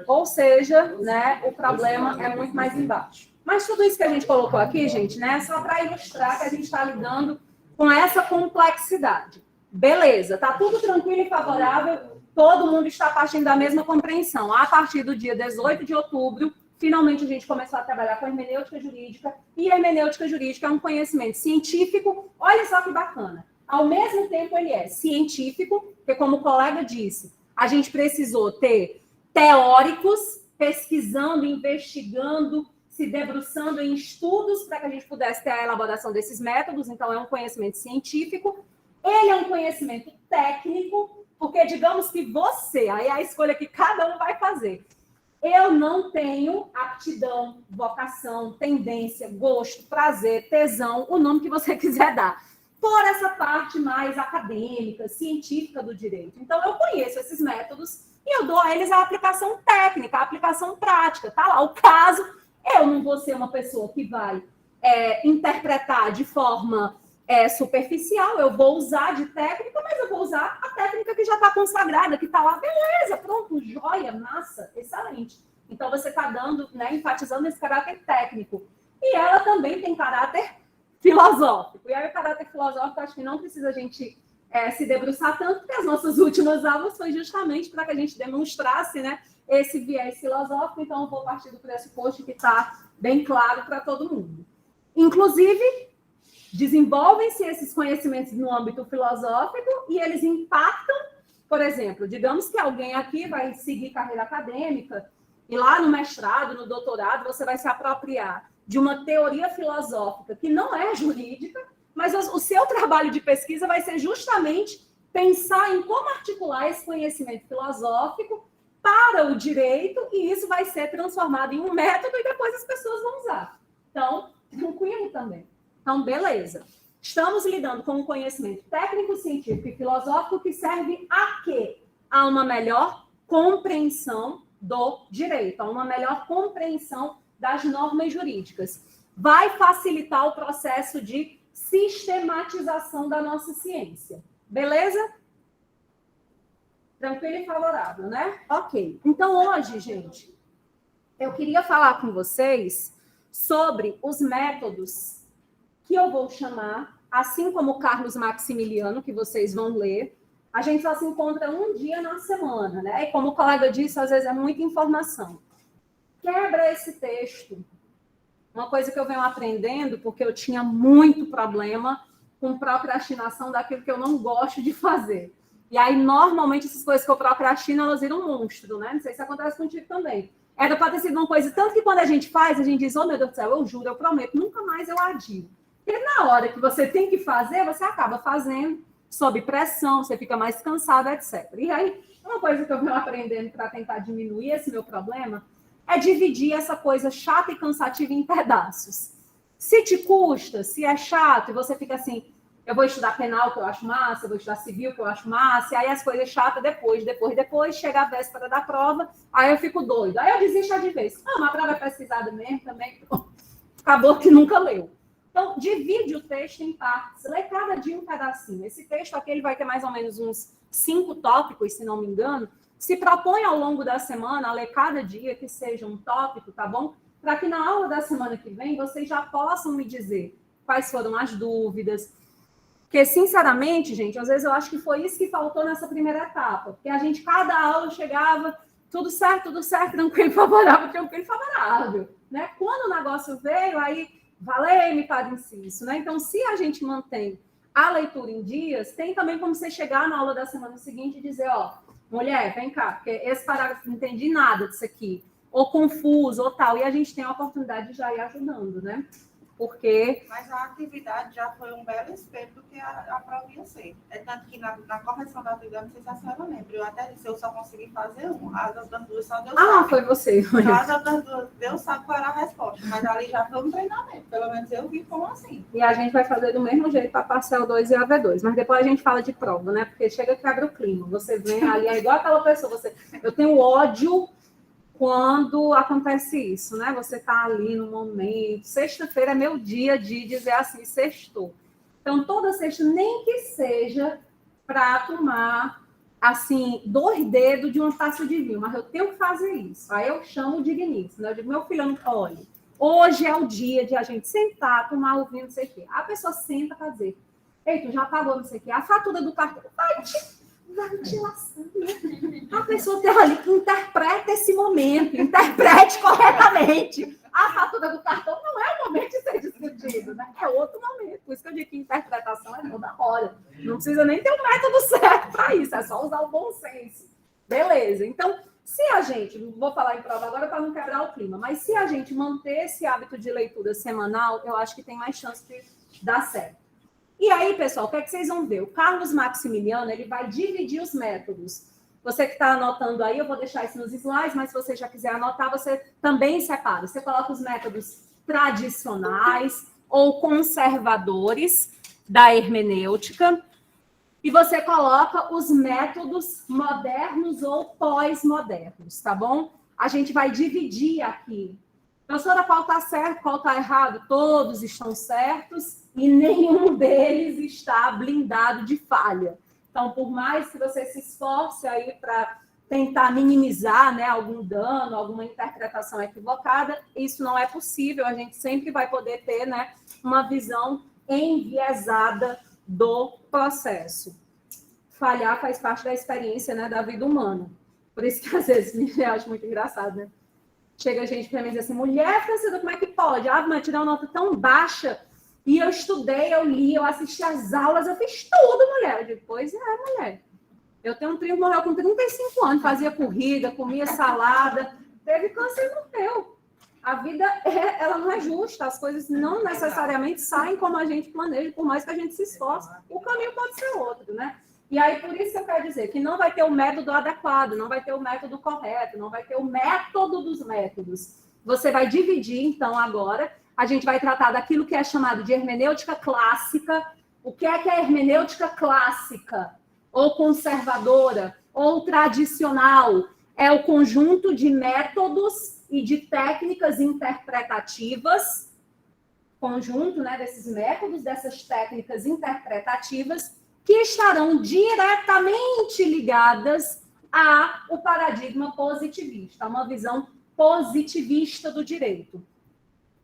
Ou seja, né, o problema é muito mais embaixo. Mas tudo isso que a gente colocou aqui, gente, né, é só para ilustrar que a gente está lidando com essa complexidade. Beleza, tá tudo tranquilo e favorável, todo mundo está partindo da mesma compreensão. A partir do dia 18 de outubro, finalmente a gente começou a trabalhar com hermenêutica jurídica, e hermenêutica jurídica é um conhecimento científico, olha só que bacana. Ao mesmo tempo ele é científico, porque como o colega disse, a gente precisou ter teóricos pesquisando, investigando, se debruçando em estudos para que a gente pudesse ter a elaboração desses métodos. Então, é um conhecimento científico. Ele é um conhecimento técnico, porque digamos que você, aí é a escolha que cada um vai fazer. Eu não tenho aptidão, vocação, tendência, gosto, prazer, tesão, o nome que você quiser dar. por essa parte mais acadêmica, científica do direito. Então, eu conheço esses métodos e eu dou a eles a aplicação técnica, a aplicação prática. Tá lá o caso, eu não vou ser uma pessoa que vai interpretar de forma superficial, eu vou usar de técnica, mas eu vou usar a técnica que já está consagrada, que está lá, beleza, pronto, joia, massa, excelente. Então, você está dando, né, enfatizando esse caráter técnico. E ela também tem caráter filosófico. E aí, o caráter filosófico, acho que não precisa a gente se debruçar tanto, porque as nossas últimas aulas foi justamente para que a gente demonstrasse, né, esse viés filosófico. Então, eu vou partir do pressuposto que está bem claro para todo mundo. Inclusive, desenvolvem-se esses conhecimentos no âmbito filosófico e eles impactam, por exemplo, digamos que alguém aqui vai seguir carreira acadêmica e lá no mestrado, no doutorado, você vai se apropriar de uma teoria filosófica que não é jurídica, mas o seu trabalho de pesquisa vai ser justamente pensar em como articular esse conhecimento filosófico para o direito, e isso vai ser transformado em um método e depois as pessoas vão usar. Então, tranquilo também. Então, beleza. Estamos lidando com um conhecimento técnico, científico e filosófico que serve a quê? A uma melhor compreensão do direito, a uma melhor compreensão das normas jurídicas. Vai facilitar o processo de sistematização da nossa ciência. Beleza? Tranquilo e favorável, né? Ok. Então, hoje, gente, eu queria falar com vocês sobre os métodos que eu vou chamar, assim como o Carlos Maximiliano, que vocês vão ler. A gente só se encontra um dia na semana, né? E como o colega disse, às vezes é muita informação. Quebra esse texto. Uma coisa que eu venho aprendendo, porque eu tinha muito problema com procrastinação daquilo que eu não gosto de fazer. E aí, normalmente, essas coisas que eu procrastino, elas viram um monstro, né? Não sei se acontece contigo também. Era para ter sido uma coisa, tanto que quando a gente faz, a gente diz, oh, meu Deus do céu, eu juro, eu prometo, nunca mais eu adio. E na hora que você tem que fazer, você acaba fazendo sob pressão, você fica mais cansado, etc. E aí, uma coisa que eu venho aprendendo para tentar diminuir esse meu problema é dividir essa coisa chata e cansativa em pedaços. Se te custa, se é chato, e você fica assim, eu vou estudar penal, que eu acho massa, eu vou estudar civil, que eu acho massa, e aí as coisas chatas depois, chega a véspera da prova, aí eu fico doido. Aí eu desisto de vez. Ah, uma prova é pesquisada mesmo também, acabou que nunca leu. Então, divide o texto em partes, lê cada dia um pedacinho. Esse texto aqui ele vai ter mais ou menos uns 5 tópicos, se não me engano. Se propõe ao longo da semana, a ler cada dia que seja um tópico, tá bom? Para que na aula da semana que vem vocês já possam me dizer quais foram as dúvidas. Porque, sinceramente, gente, às vezes eu acho que foi isso que faltou nessa primeira etapa. Porque a gente, cada aula, chegava, tudo certo, tranquilo, favorável. Né? Quando o negócio veio, aí... Valeu-me, Padre Inciso, né? Então, se a gente mantém a leitura em dias, tem também como você chegar na aula da semana seguinte e dizer, ó, mulher, vem cá, porque esse parágrafo não entendi nada disso aqui, ou confuso, ou tal, e a gente tem a oportunidade de já ir ajudando, né? Porque... Mas a atividade já foi um belo espelho do que a prova ia ser. É tanto que na correção da atividade, não sei se a senhora lembra, eu até disse, eu só consegui fazer um, as outras duas só deu saco. foi você. As outras duas deu saco qual era a resposta, mas ali já foi um treinamento, pelo menos eu vi como assim. E a gente vai fazer do mesmo jeito para Parcel 2 e AV2, mas depois a gente fala de prova, né? Porque chega que quebra o clima, você vem ali, é igual aquela pessoa, eu tenho ódio quando acontece isso, né? Você está ali no momento. Sexta-feira é meu dia de dizer assim, sextou. Então, toda sexta, nem que seja para tomar, assim, 2 dedos de uma taça de vinho, mas eu tenho que fazer isso. Aí eu chamo o digníssimo, né? Eu digo, meu filho, olha, hoje é o dia de a gente sentar, tomar o vinho, não sei o quê. A pessoa senta para dizer, ei, tu já pagou, não sei o quê. A fatura do cartão, vai te lascando. A pessoa tem ali que interpreta esse momento, interprete corretamente. A fatura do cartão não é o momento de ser discutido, né? É outro momento. Por isso que eu digo que interpretação é toda hora. Não precisa nem ter um método certo para isso, é só usar o bom senso. Beleza. Então, se a gente, não vou falar em prova agora para não quebrar o clima, mas se a gente manter esse hábito de leitura semanal, eu acho que tem mais chance de dar certo. E aí, pessoal, o que é que vocês vão ver? O Carlos Maximiliano, ele vai dividir os métodos. Você que está anotando aí, eu vou deixar isso nos slides, mas se você já quiser anotar, você também separa. Você coloca os métodos tradicionais ou conservadores da hermenêutica, e você coloca os métodos modernos ou pós-modernos, tá bom? A gente vai dividir aqui. Professora, qual está certo, qual está errado? Todos estão certos e nenhum deles está blindado de falha. Então, por mais que você se esforce aí para tentar minimizar, né, algum dano, alguma interpretação equivocada, isso não é possível. A gente sempre vai poder ter, né, uma visão enviesada do processo. Falhar faz parte da experiência, né, da vida humana. Por isso que, às vezes, eu acho muito engraçado, né? Chega gente para mim e diz assim, mulher, Francida, como é que pode? Ah, mas tirar uma nota tão baixa. E eu estudei, eu li, eu assisti as aulas, eu fiz tudo, mulher. Eu digo, pois é, mulher. Eu tenho um primo que morreu com 35 anos, fazia corrida, comia salada, teve câncer e morreu. A vida, ela não é justa, as coisas não necessariamente saem como a gente planeja, por mais que a gente se esforce, o caminho pode ser outro, né? E aí, por isso que eu quero dizer que não vai ter o método adequado, não vai ter o método correto, não vai ter o método dos métodos. Você vai dividir, então, agora, a gente vai tratar daquilo que é chamado de hermenêutica clássica. O que é a hermenêutica clássica? Ou conservadora, ou tradicional? É o conjunto de métodos e de técnicas interpretativas, conjunto, né, desses métodos, dessas técnicas interpretativas, que estarão diretamente ligadas ao paradigma positivista, a uma visão positivista do direito.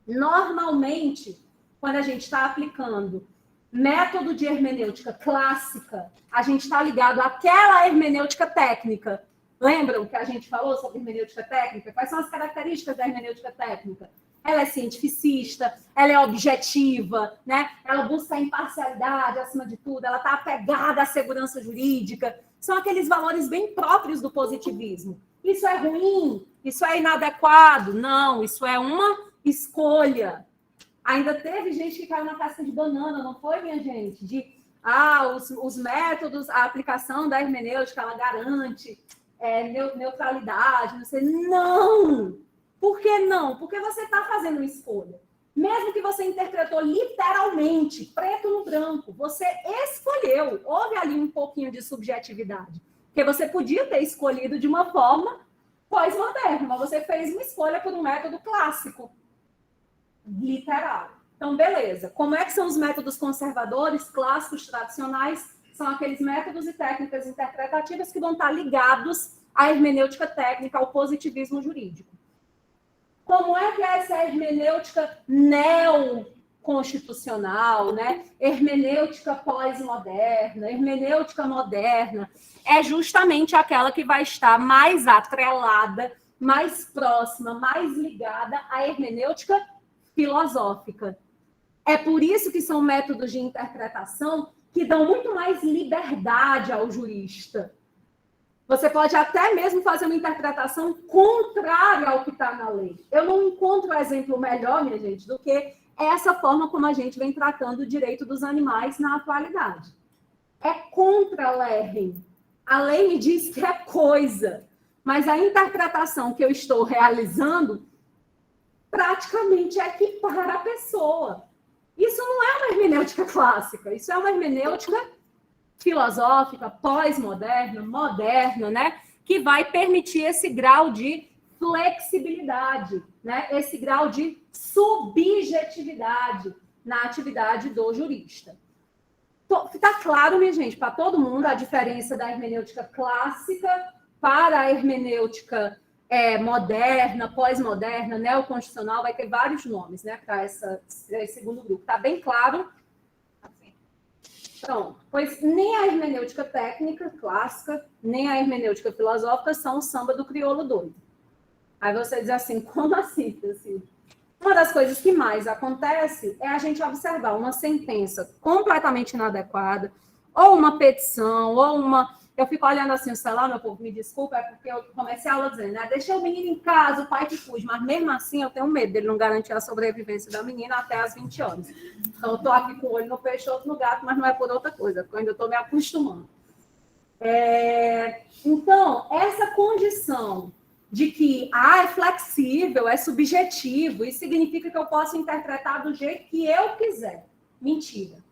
Normalmente, quando a gente está aplicando método de hermenêutica clássica, a gente está ligado àquela hermenêutica técnica. Lembram que a gente falou sobre hermenêutica técnica? Quais são as características da hermenêutica técnica? Ela é cientificista, ela é objetiva, né? Ela busca a imparcialidade acima de tudo, ela está apegada à segurança jurídica. São aqueles valores bem próprios do positivismo. Isso é ruim? Isso é inadequado? Não, isso é uma escolha. Ainda teve gente que caiu na casca de banana, não foi, minha gente? Os métodos, a aplicação da hermenêutica, ela garante neutralidade, não sei. Não! Por que não? Porque você está fazendo uma escolha. Mesmo que você interpretou literalmente, preto no branco, você escolheu. Houve ali um pouquinho de subjetividade. Porque você podia ter escolhido de uma forma pós-moderna, mas você fez uma escolha por um método clássico, literal. Então, beleza. Como é que são os métodos conservadores, clássicos, tradicionais? São aqueles métodos e técnicas interpretativas que vão estar ligados à hermenêutica técnica, ao positivismo jurídico. Como é que é essa hermenêutica neoconstitucional, né? Hermenêutica pós-moderna, hermenêutica moderna? É justamente aquela que vai estar mais atrelada, mais próxima, mais ligada à hermenêutica filosófica. É por isso que são métodos de interpretação que dão muito mais liberdade ao jurista. Você pode até mesmo fazer uma interpretação contrária ao que está na lei. Eu não encontro exemplo melhor, minha gente, do que essa forma como a gente vem tratando o direito dos animais na atualidade. É contra a lei. A lei me diz que é coisa, mas a interpretação que eu estou realizando praticamente equipara a pessoa. Isso não é uma hermenêutica clássica, isso é uma hermenêutica filosófica, pós-moderna, moderna, né? Que vai permitir esse grau de flexibilidade, né? Esse grau de subjetividade na atividade do jurista. Está claro, minha gente, para todo mundo a diferença da hermenêutica clássica para a hermenêutica moderna, pós-moderna, neoconstitucional, vai ter vários nomes, né, para esse segundo grupo. Está bem claro? Pronto. Pois nem a hermenêutica técnica clássica, nem a hermenêutica filosófica são o samba do crioulo doido. Aí você diz assim, como assim, Francisco? Uma das coisas que mais acontece é a gente observar uma sentença completamente inadequada, ou uma petição, ou uma... Eu fico olhando assim o celular, meu povo, me desculpa, é porque eu comecei a aula dizendo, né? Deixei o menino em casa, o pai que cuide, mas mesmo assim eu tenho medo dele não garantir a sobrevivência da menina até as 20 anos. Então eu estou aqui com o olho no peixe, outro no gato, mas não é por outra coisa, porque eu ainda estou me acostumando. Então, essa condição de que é flexível, é subjetivo, isso significa que eu posso interpretar do jeito que eu quiser. Mentira.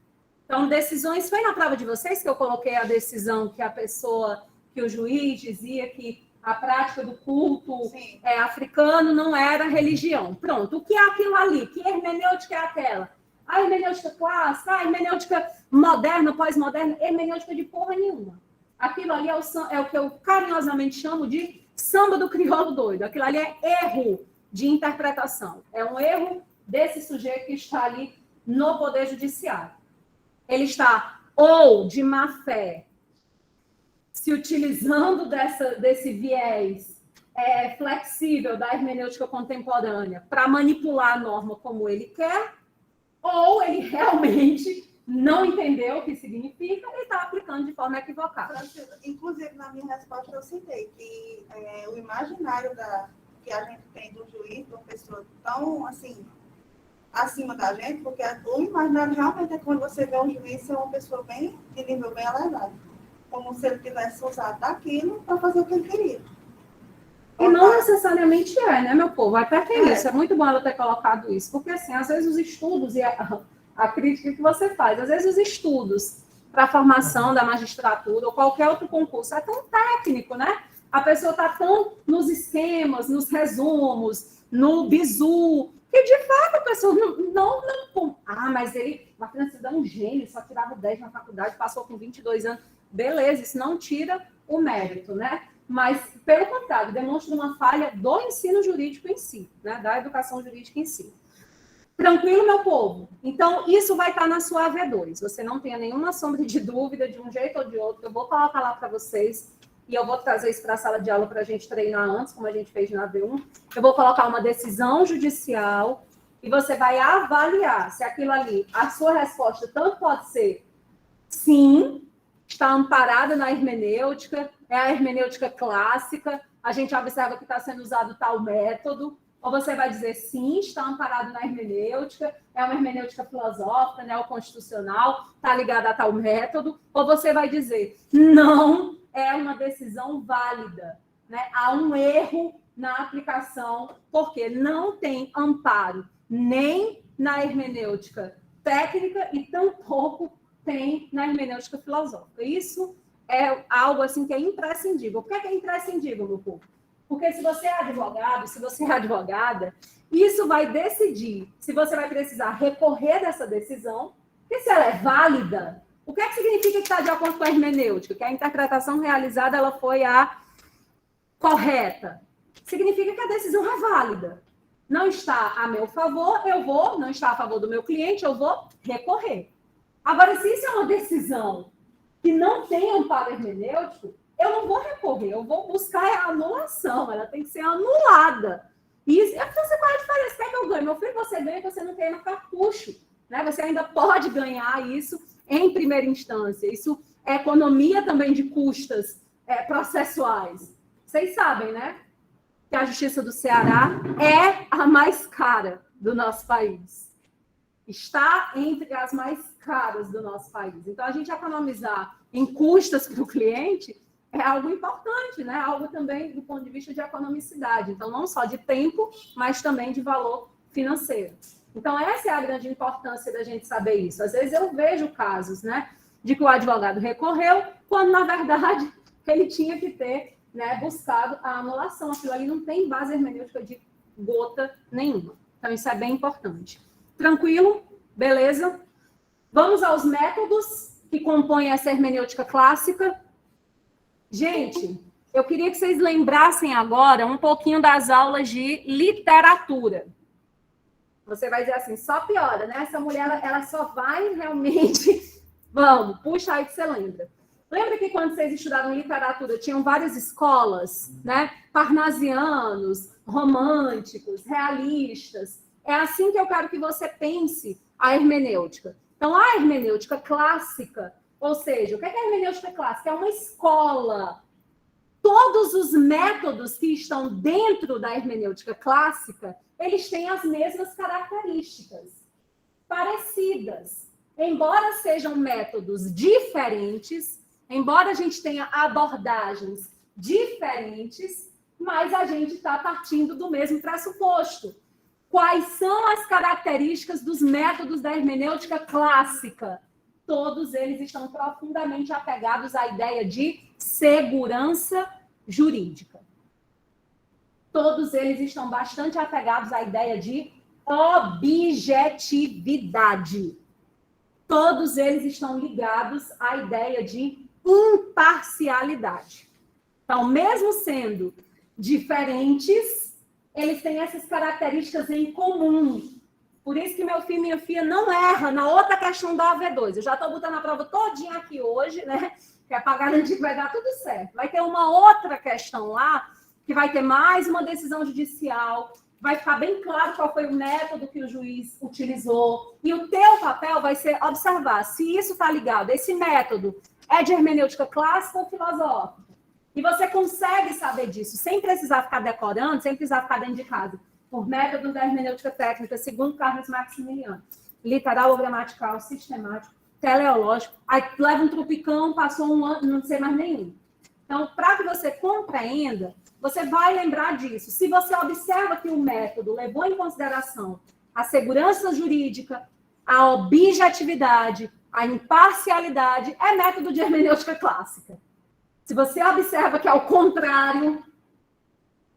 Então, decisões, foi na prova de vocês que eu coloquei a decisão que o juiz dizia que a prática do culto africano não era religião. Pronto, o que é aquilo ali? Que hermenêutica é aquela? A hermenêutica clássica, a hermenêutica moderna, pós-moderna, hermenêutica de porra nenhuma. Aquilo ali é o que eu carinhosamente chamo de samba do crioulo doido. Aquilo ali é erro de interpretação. É um erro desse sujeito que está ali no Poder Judiciário. Ele está ou de má fé, se utilizando desse viés flexível da hermenêutica contemporânea para manipular a norma como ele quer, ou ele realmente não entendeu o que significa e está aplicando de forma equivocada. Inclusive, na minha resposta, eu citei que o imaginário que a gente tem do juiz, de uma pessoa tão, assim, acima da gente, porque o imaginário realmente é quando você vê um juiz ser uma pessoa bem, de nível bem elevado. Como se ele tivesse usado daquilo para fazer o que ele queria. E não necessariamente né, meu povo? Até que isso. É muito bom ela ter colocado isso. Porque, assim, às vezes os estudos e a crítica que você faz, às vezes os estudos para a formação da magistratura ou qualquer outro concurso é tão técnico, né? A pessoa está tão nos esquemas, nos resumos, no bizu, que de fato a pessoa não mas ele, uma criança é um gênio, só tirava 10 na faculdade, passou com 22 anos. Beleza, isso não tira o mérito, né? Mas, pelo contrário, demonstra uma falha do ensino jurídico em si, né? Da educação jurídica em si. Tranquilo, meu povo? Então, isso vai estar na sua AV2. Você não tenha nenhuma sombra de dúvida, de um jeito ou de outro. Eu vou colocar lá para vocês e eu vou trazer isso para a sala de aula para a gente treinar antes, como a gente fez na AV1. Eu vou colocar uma decisão judicial e você vai avaliar se aquilo ali, a sua resposta tanto pode ser sim, está amparada na hermenêutica, é a hermenêutica clássica, a gente observa que está sendo usado tal método, ou você vai dizer sim, está amparado na hermenêutica, é uma hermenêutica filosófica, neoconstitucional, está ligada a tal método, ou você vai dizer não, é uma decisão válida, né? Há um erro na aplicação, porque não tem amparo nem na hermenêutica técnica e tampouco tem na hermenêutica filosófica. Isso é algo assim que é imprescindível. Por que é imprescindível, meu povo? Porque se você é advogado, se você é advogada, isso vai decidir se você vai precisar recorrer dessa decisão, e se ela é válida. O que é que significa que está de acordo com a hermenêutica? Que a interpretação realizada ela foi a correta. Significa que a decisão é válida. Não está a meu favor, não está a favor do meu cliente, eu vou recorrer. Agora, se isso é uma decisão que não tem amparo hermenêutico, eu não vou recorrer, eu vou buscar a anulação, ela tem que ser anulada. E isso, você qual é a diferença? Quer que eu ganhe? Meu filho, você ganha, você não quer ir no cartucho. Né? Você ainda pode ganhar isso em primeira instância. Isso é economia também de custas processuais. Vocês sabem, né? Que a Justiça do Ceará é a mais cara do nosso país. Está entre as mais caras do nosso país. Então, a gente economizar em custas para o cliente é algo importante, né? Algo também do ponto de vista de economicidade. Então, não só de tempo, mas também de valor financeiro. Então, essa é a grande importância da gente saber isso. Às vezes eu vejo casos, né, de que o advogado recorreu, quando, na verdade, ele tinha que ter, né, buscado a anulação. Aquilo ali não tem base hermenêutica de gota nenhuma. Então, isso é bem importante. Tranquilo? Beleza? Vamos aos métodos que compõem essa hermenêutica clássica. Gente, eu queria que vocês lembrassem agora um pouquinho das aulas de literatura. Você vai dizer assim, só piora, né? Essa mulher, ela só vai realmente... Vamos, puxa aí que você lembra. Lembra que quando vocês estudaram literatura, tinham várias escolas, né? Parnasianos, românticos, realistas. É assim que eu quero que você pense a hermenêutica. Então, a hermenêutica clássica, ou seja, o que é a hermenêutica clássica? É uma escola. Todos os métodos que estão dentro da hermenêutica clássica, eles têm as mesmas características, parecidas. Embora sejam métodos diferentes, embora a gente tenha abordagens diferentes, mas a gente está partindo do mesmo pressuposto. Quais são as características dos métodos da hermenêutica clássica? todos eles estão profundamente apegados à ideia de segurança jurídica. Todos eles estão bastante apegados à ideia de objetividade. Todos eles estão ligados à ideia de imparcialidade. Então, mesmo sendo diferentes, eles têm essas características em comum. Por isso que meu filho e minha filha não erram na outra questão da AV2. Eu já estou botando a prova todinha aqui hoje, né? Que é para garantir que vai dar tudo certo. Vai ter uma outra questão lá, que vai ter mais uma decisão judicial, vai ficar bem claro qual foi o método que o juiz utilizou. E o teu papel vai ser observar se isso está ligado, esse método é de hermenêutica clássica ou filosófica. E você consegue saber disso, sem precisar ficar decorando, sem precisar ficar dentro de casa. Por método da hermenêutica técnica, segundo Carlos Maximiliano. Literal ou gramatical, sistemático, teleológico. Aí leva um tropicão, passou um ano, não sei mais nenhum. Então, para que você compreenda, você vai lembrar disso. Se você observa que o método levou em consideração a segurança jurídica, a objetividade, a imparcialidade, é método de hermenêutica clássica. Se você observa que é o contrário,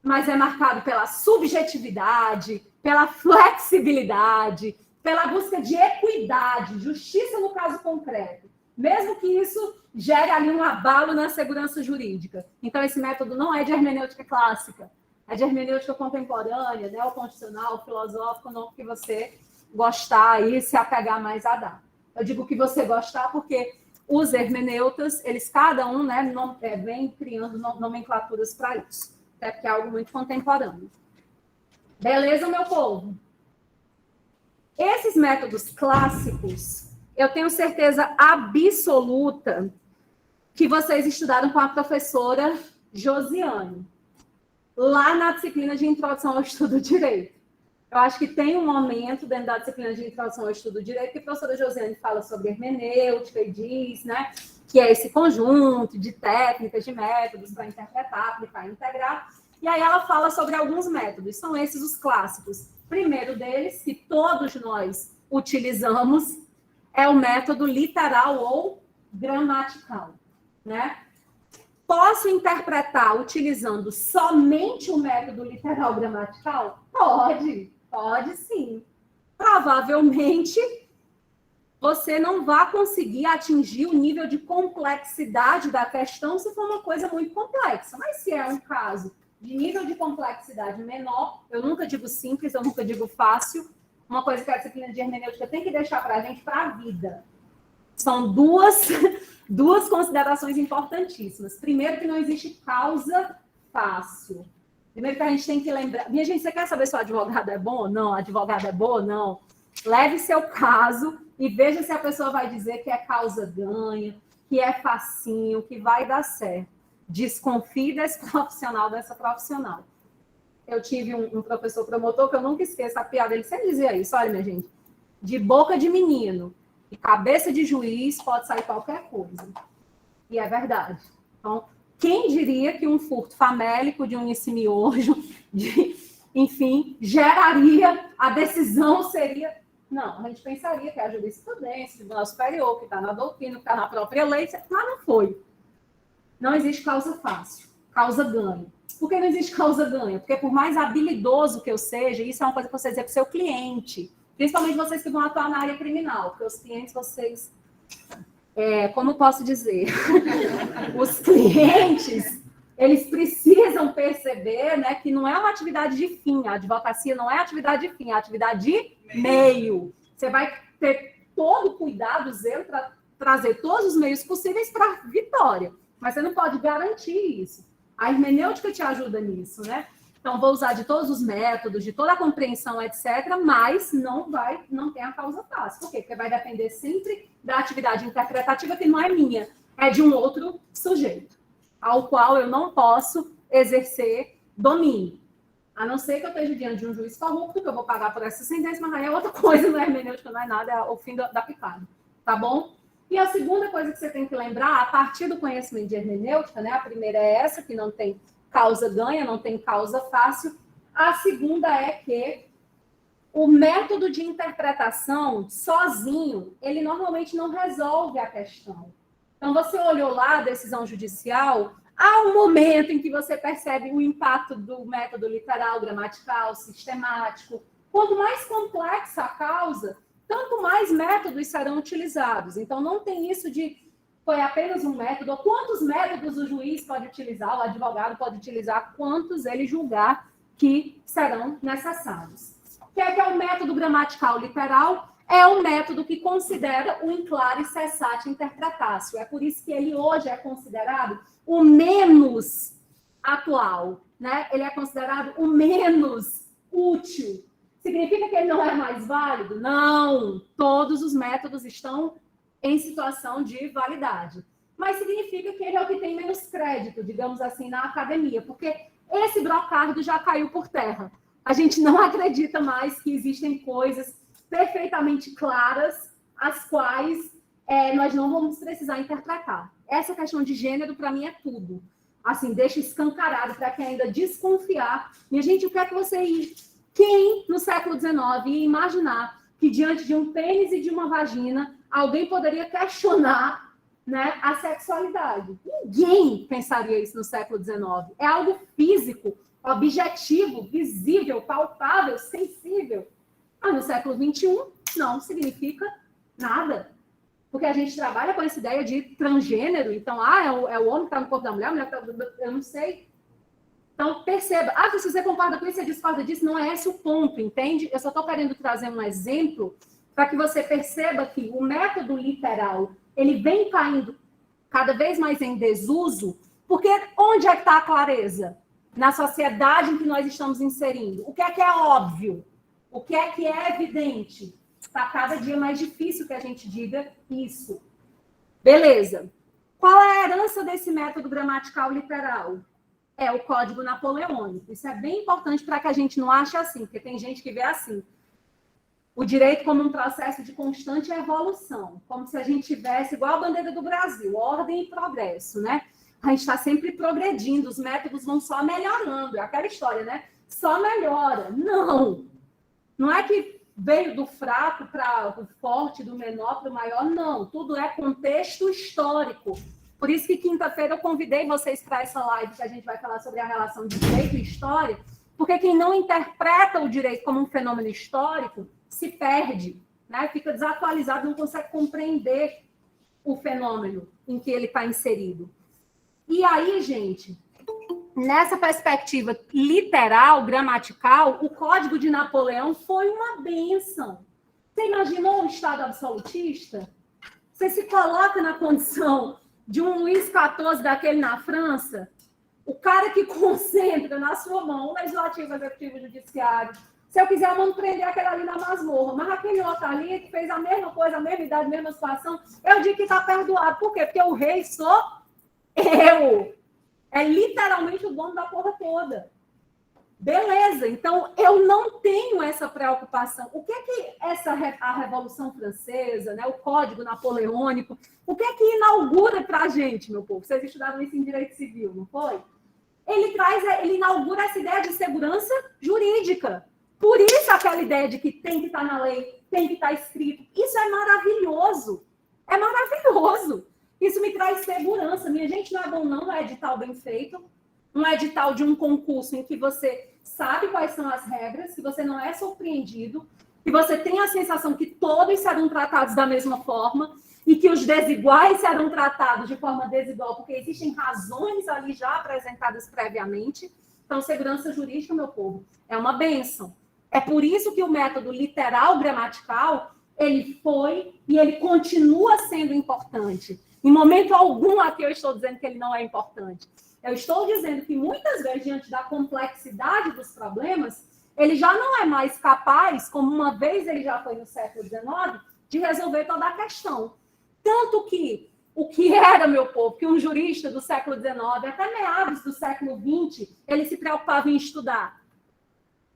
mas é marcado pela subjetividade, pela flexibilidade, pela busca de equidade, justiça no caso concreto, mesmo que isso gere ali um abalo na segurança jurídica. Então, esse método não é de hermenêutica clássica, é de hermenêutica contemporânea, neoconstitucional, filosófica, o nome que você gostar e se apegar mais a dar. Eu digo que você gostar porque os hermeneutas, eles cada um, né, vem criando nomenclaturas para isso, até porque é algo muito contemporâneo. Beleza, meu povo? Esses métodos clássicos, eu tenho certeza absoluta que vocês estudaram com a professora Josiane, lá na disciplina de Introdução ao Estudo do Direito. Eu acho que tem um momento dentro da disciplina de Introdução ao Estudo do Direito que a professora Josiane fala sobre hermenêutica e diz, né, que é esse conjunto de técnicas, de métodos para interpretar, aplicar e integrar. E aí ela fala sobre alguns métodos, são esses os clássicos. Primeiro deles, que todos nós utilizamos, é o método literal ou gramatical, né? Posso interpretar utilizando somente o método literal gramatical? Pode sim. Provavelmente você não vai conseguir atingir o nível de complexidade da questão se for uma coisa muito complexa. Mas se é um caso de nível de complexidade menor, eu nunca digo simples, eu nunca digo fácil, uma coisa que a disciplina de hermenêutica tem que deixar para a gente para a vida. São duas considerações importantíssimas. Primeiro, que não existe causa fácil. Primeiro que a gente tem que lembrar... Minha gente, você quer saber se o advogado é bom ou não? Advogado é bom ou não? Leve seu caso e veja se a pessoa vai dizer que é causa ganha, que é facinho, que vai dar certo. Desconfie desse profissional, dessa profissional. Eu tive um professor promotor que eu nunca esqueço a piada, ele sempre dizia isso, olha, minha gente, de boca de menino e cabeça de juiz pode sair qualquer coisa. E é verdade. Então, quem diria que um furto famélico de um miojo, enfim, geraria, a decisão seria... Não, a gente pensaria que é a jurisprudência, o Tribunal Superior, que está na doutrina, que está na própria lei, mas não foi. Não existe causa fácil, causa ganha. Por que não existe causa ganha? Porque por mais habilidoso que eu seja, isso é uma coisa que você dizer para o seu cliente, principalmente vocês que vão atuar na área criminal, porque os clientes, vocês... como eu posso dizer? Os clientes, eles precisam perceber, né, que não é uma atividade de fim, a advocacia não é atividade de fim, é atividade de meio. Você vai ter todo o cuidado, zelo, para trazer todos os meios possíveis para a vitória. Mas você não pode garantir isso. A hermenêutica te ajuda nisso, né? Então, vou usar de todos os métodos, de toda a compreensão, etc., mas não tem a causa fácil. Por quê? Porque vai depender sempre da atividade interpretativa, que não é minha, é de um outro sujeito, ao qual eu não posso exercer domínio. A não ser que eu esteja diante de um juiz corrupto, que eu vou pagar por essa sentença, mas aí é outra coisa, não é hermenêutica, não é nada, é o fim da picada. Tá bom? E a segunda coisa que você tem que lembrar, a partir do conhecimento de hermenêutica, né? A primeira é essa, que não tem causa ganha, não tem causa fácil. A segunda é que o método de interpretação, sozinho, ele normalmente não resolve a questão. Então, você olhou lá a decisão judicial, há um momento em que você percebe o impacto do método literal, gramatical, sistemático. Quanto mais complexa a causa, tanto mais métodos serão utilizados. Então, não tem isso de foi apenas um método, ou quantos métodos o juiz pode utilizar, o advogado pode utilizar, quantos ele julgar que serão necessários. O que é o método gramatical literal? É um método que considera o inclare cessate interpretatio. É por isso que ele hoje é considerado o menos atual, né? Ele é considerado o menos útil. Significa que ele não é mais válido? Não! Todos os métodos estão em situação de validade. Mas significa que ele é o que tem menos crédito, digamos assim, na academia, porque esse brocardo já caiu por terra. A gente não acredita mais que existem coisas perfeitamente claras, as quais nós não vamos precisar interpretar. Essa questão de gênero, para mim, é tudo. Assim, deixa escancarado para quem ainda desconfiar. Minha gente, o que é que você... Quem, no século XIX, ia imaginar que, diante de um pênis e de uma vagina, alguém poderia questionar, né, a sexualidade? Ninguém pensaria isso no século XIX. É algo físico, objetivo, visível, palpável, sensível. Mas no século XXI, não significa nada. Porque a gente trabalha com essa ideia de transgênero. Então, é o homem que está no corpo da mulher, a mulher que está... Eu não sei. Então, perceba. Se você concorda com isso, você discorda disso, não é esse o ponto, entende? Eu só estou querendo trazer um exemplo para que você perceba que o método literal, ele vem caindo cada vez mais em desuso, porque onde é que está a clareza? Na sociedade em que nós estamos inserindo. O que é óbvio? O que é evidente? Está cada dia mais difícil que a gente diga isso. Beleza. Qual é a herança desse método gramatical literal? É o Código Napoleônico. Isso é bem importante para que a gente não ache assim, porque tem gente que vê assim. O direito como um processo de constante evolução, como se a gente tivesse, igual a bandeira do Brasil, ordem e progresso, né? A gente está sempre progredindo, os métodos vão só melhorando. É aquela história, né? Só melhora. Não! Não é que veio do fraco para o forte, do menor para o maior, não. Tudo é contexto histórico. Por isso que quinta-feira eu convidei vocês para essa live, que a gente vai falar sobre a relação de direito e história, porque quem não interpreta o direito como um fenômeno histórico se perde, né? Fica desatualizado, não consegue compreender o fenômeno em que ele está inserido. E aí, gente, nessa perspectiva literal, gramatical, o Código de Napoleão foi uma bênção. Você imaginou um Estado absolutista? Você se coloca na condição de um Luís XIV daquele na França, o cara que concentra na sua mão o legislativo, executivo, judiciário. Se eu quiser, eu mando prender aquele ali na masmorra. Mas aquele outro ali, que fez a mesma coisa, a mesma idade, a mesma situação, eu digo que está perdoado. Por quê? Porque o rei sou eu. É literalmente o dono da porra toda. Beleza, então eu não tenho essa preocupação. O que é que a Revolução Francesa, né, o Código Napoleônico, o que é que inaugura para a gente, meu povo? Vocês estudaram isso em Direito Civil, não foi? Ele inaugura essa ideia de segurança jurídica. Por isso aquela ideia de que tem que estar na lei, tem que estar escrito. Isso é maravilhoso. É maravilhoso. Isso me traz segurança. Minha gente, não é bom não, é edital bem feito. Um edital de um concurso em que você sabe quais são as regras, que você não é surpreendido, que você tem a sensação que todos serão tratados da mesma forma e que os desiguais serão tratados de forma desigual, porque existem razões ali já apresentadas previamente. Então, segurança jurídica, meu povo, é uma bênção. É por isso que o método literal gramatical, ele foi e ele continua sendo importante. Em momento algum aqui eu estou dizendo que ele não é importante. Eu estou dizendo que muitas vezes, diante da complexidade dos problemas, ele já não é mais capaz, como uma vez ele já foi no século XIX, de resolver toda a questão. Tanto que o que era, meu povo, que um jurista do século XIX, até meados do século XX, ele se preocupava em estudar.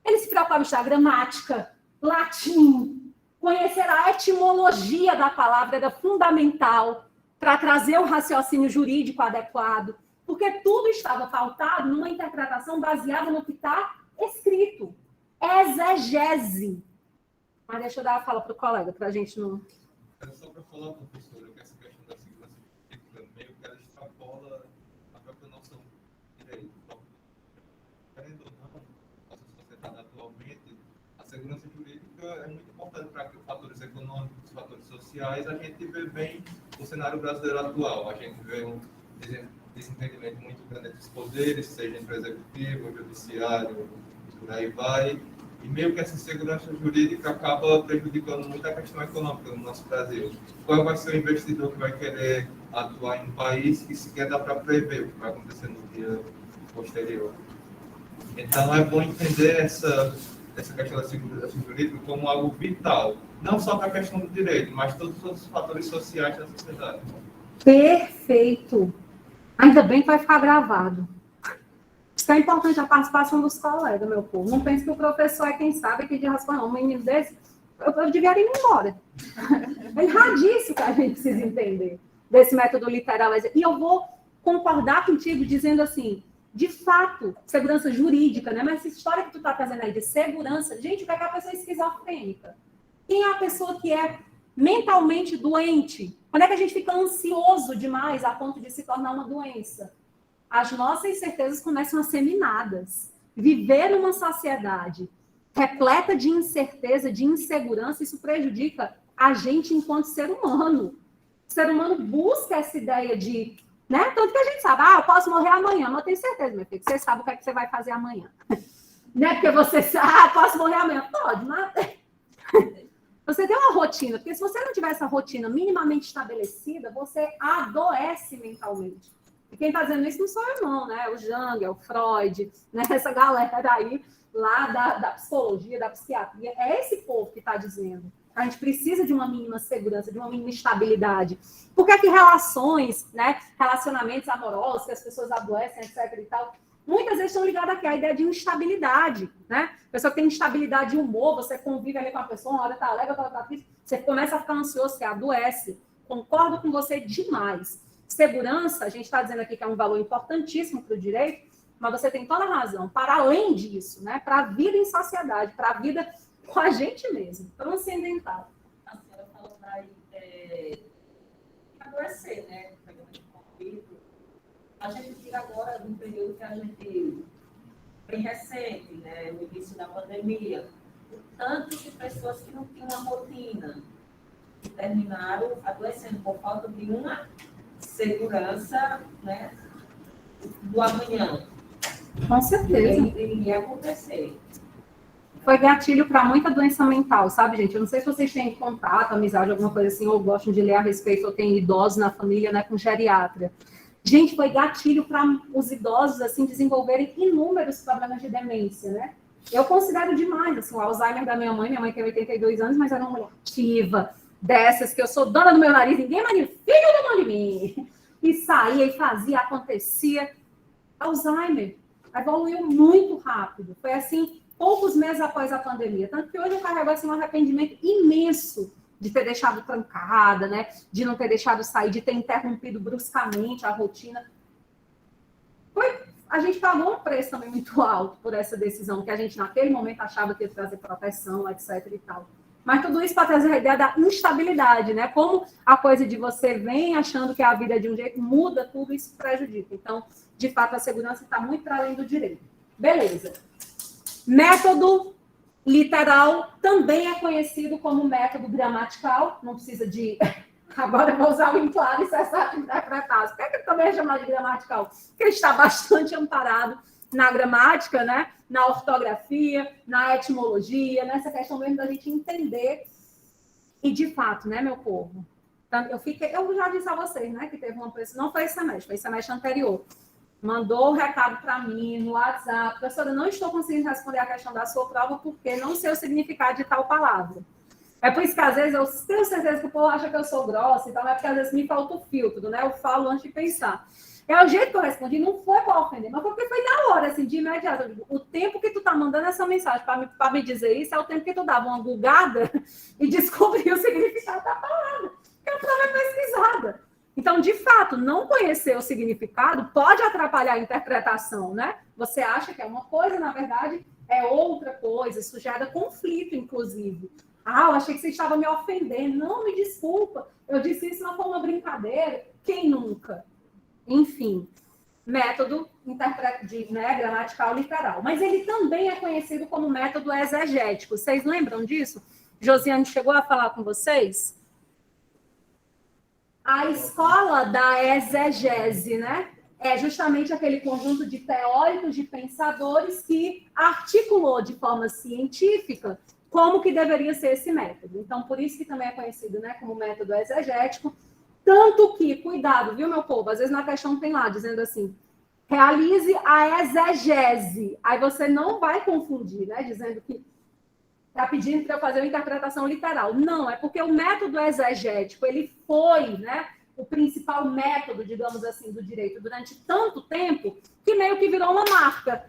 Ele se preocupava em estudar gramática, latim, conhecer a etimologia da palavra era fundamental para trazer o raciocínio jurídico adequado, porque tudo estava pautado numa interpretação baseada no que está escrito. Exegese. Mas deixa eu dar a fala para o colega, para a gente não... É só para falar, professora, que essa questão da segurança jurídica meio que ela extrapola a própria noção de direito. Então, querendo ou não, nossa sociedade atualmente, a segurança jurídica é muito importante para que os fatores econômicos, os fatores sociais, a gente vê bem o cenário brasileiro atual. A gente vê um desentendimento muito grande entre os poderes, seja entre o executivo, o judiciário, por aí vai. E meio que essa segurança jurídica acaba prejudicando muito a questão econômica no nosso Brasil. Qual vai ser o investidor que vai querer atuar em um país que sequer dá para prever o que vai acontecer no dia posterior? Então, é bom entender essa questão da segurança jurídica como algo vital, não só para a questão do direito, mas todos os outros fatores sociais da sociedade. Perfeito! Ainda bem que vai ficar gravado. Isso é importante, a participação dos colegas, meu povo. Não pense que o professor é quem sabe que de raspar, não. Um menino desse, eu devia ir embora. É erradíssimo que a gente precisa entender desse método literal. E eu vou concordar contigo dizendo assim, de fato, segurança jurídica, né? Mas essa história que tu tá trazendo aí de segurança, gente, o que é que a pessoa é esquizofrênica? Quem é a pessoa que é mentalmente doente? Quando é que a gente fica ansioso demais a ponto de se tornar uma doença? As nossas incertezas começam a ser minadas. Viver numa sociedade repleta de incerteza, de insegurança, isso prejudica a gente enquanto ser humano. O ser humano busca essa ideia de... né? Tanto que a gente sabe, eu posso morrer amanhã, mas eu tenho certeza, meu filho, que você sabe o que é que você vai fazer amanhã. Não é porque você sabe, posso morrer amanhã. Pode, mas... Você tem uma rotina, porque se você não tiver essa rotina minimamente estabelecida, você adoece mentalmente. E quem está dizendo isso não sou eu, não, né? O Jung, o Freud, né? Essa galera aí, lá da psicologia, da psiquiatria, é esse povo que está dizendo. A gente precisa de uma mínima segurança, de uma mínima estabilidade. Porque aqui relações, né? Relacionamentos amorosos, que as pessoas adoecem, etc. e tal, muitas vezes estão ligadas aqui à ideia de instabilidade, né? A pessoa que tem instabilidade de humor, você convive ali com a pessoa, uma hora tá alegre, outra tá triste, você começa a ficar ansioso, você adoece. Concordo com você demais. Segurança, a gente está dizendo aqui que é um valor importantíssimo para o direito, mas você tem toda a razão. Para além disso, né? Para a vida em sociedade, para a vida com a gente mesmo, transcendental. A senhora falou aí adoecer, né? Pegando conflito. A gente fica agora num período que a gente bem recente, né? No início da pandemia. O tanto de pessoas que não tinham uma rotina, que terminaram adoecendo por falta de uma segurança, né? Do amanhã. Com certeza. Iria acontecer. Foi gatilho para muita doença mental, sabe, gente? Eu não sei se vocês têm contato, amizade, alguma coisa assim, ou gostam de ler a respeito, ou tem idosos na família, né, com geriatra. Gente, foi gatilho para os idosos, assim, desenvolverem inúmeros problemas de demência, né? Eu considero demais, assim, o Alzheimer da minha mãe tem 82 anos, mas era uma mulher ativa, dessas que eu sou dona do meu nariz, ninguém mais filho não manda de mim. E saía, e fazia, acontecia. Alzheimer evoluiu muito rápido. Foi assim, poucos meses após a pandemia. Tanto que hoje eu carrego assim, um arrependimento imenso de ter deixado trancada, né? De não ter deixado sair, de ter interrompido bruscamente a rotina. A gente pagou um preço também muito alto por essa decisão, que a gente naquele momento achava que ia trazer proteção, etc. e tal. Mas tudo isso para trazer a ideia da instabilidade, né? Como a coisa de você vem achando que a vida é de um jeito, muda tudo, isso prejudica. Então, de fato, a segurança está muito para além do direito. Beleza. Método literal também é conhecido como método gramatical. Não precisa de... Agora eu vou usar o enclave e cessar de interpretar. Por que ele também é chamado de gramatical? Porque ele está bastante amparado na gramática, né? Na ortografia, na etimologia, nessa questão mesmo da gente entender. E, de fato, né, meu povo? Eu já disse a vocês, né, que teve uma pessoa, não foi esse semestre anterior. Mandou o recado para mim no WhatsApp. Professora, não estou conseguindo responder a questão da sua prova porque não sei o significado de tal palavra. É por isso que, às vezes, eu tenho certeza que o povo acha que eu sou grossa, então é porque, às vezes, me falta o filtro, né? Eu falo antes de pensar. É o jeito que eu respondi, não foi para ofender, mas porque foi na hora, assim, de imediato. Eu digo, o tempo que tu tá mandando essa mensagem para me dizer isso é o tempo que tu dava uma gulgada e descobria o significado da palavra. Porque a palavra é pesquisada. Então, de fato, não conhecer o significado pode atrapalhar a interpretação, né? Você acha que é uma coisa, na verdade, é outra coisa. Isso gera conflito, inclusive. Ah, eu achei que você estava me ofendendo. Não, me desculpa. Eu disse isso não foi uma brincadeira. Quem nunca? Enfim, método gramatical literal. Mas ele também é conhecido como método exegético. Vocês lembram disso? Josiane chegou a falar com vocês? A escola da exegese, né? É justamente aquele conjunto de teóricos, de pensadores que articulou de forma científica como que deveria ser esse método. Então, por isso que também é conhecido, né, como método exegético. Tanto que, cuidado, viu, meu povo? Às vezes na questão tem lá, dizendo assim, realize a exegese. Aí você não vai confundir, né, dizendo que está pedindo para eu fazer uma interpretação literal. Não, é porque o método exegético, ele foi, né, o principal método, digamos assim, do direito durante tanto tempo, que meio que virou uma marca.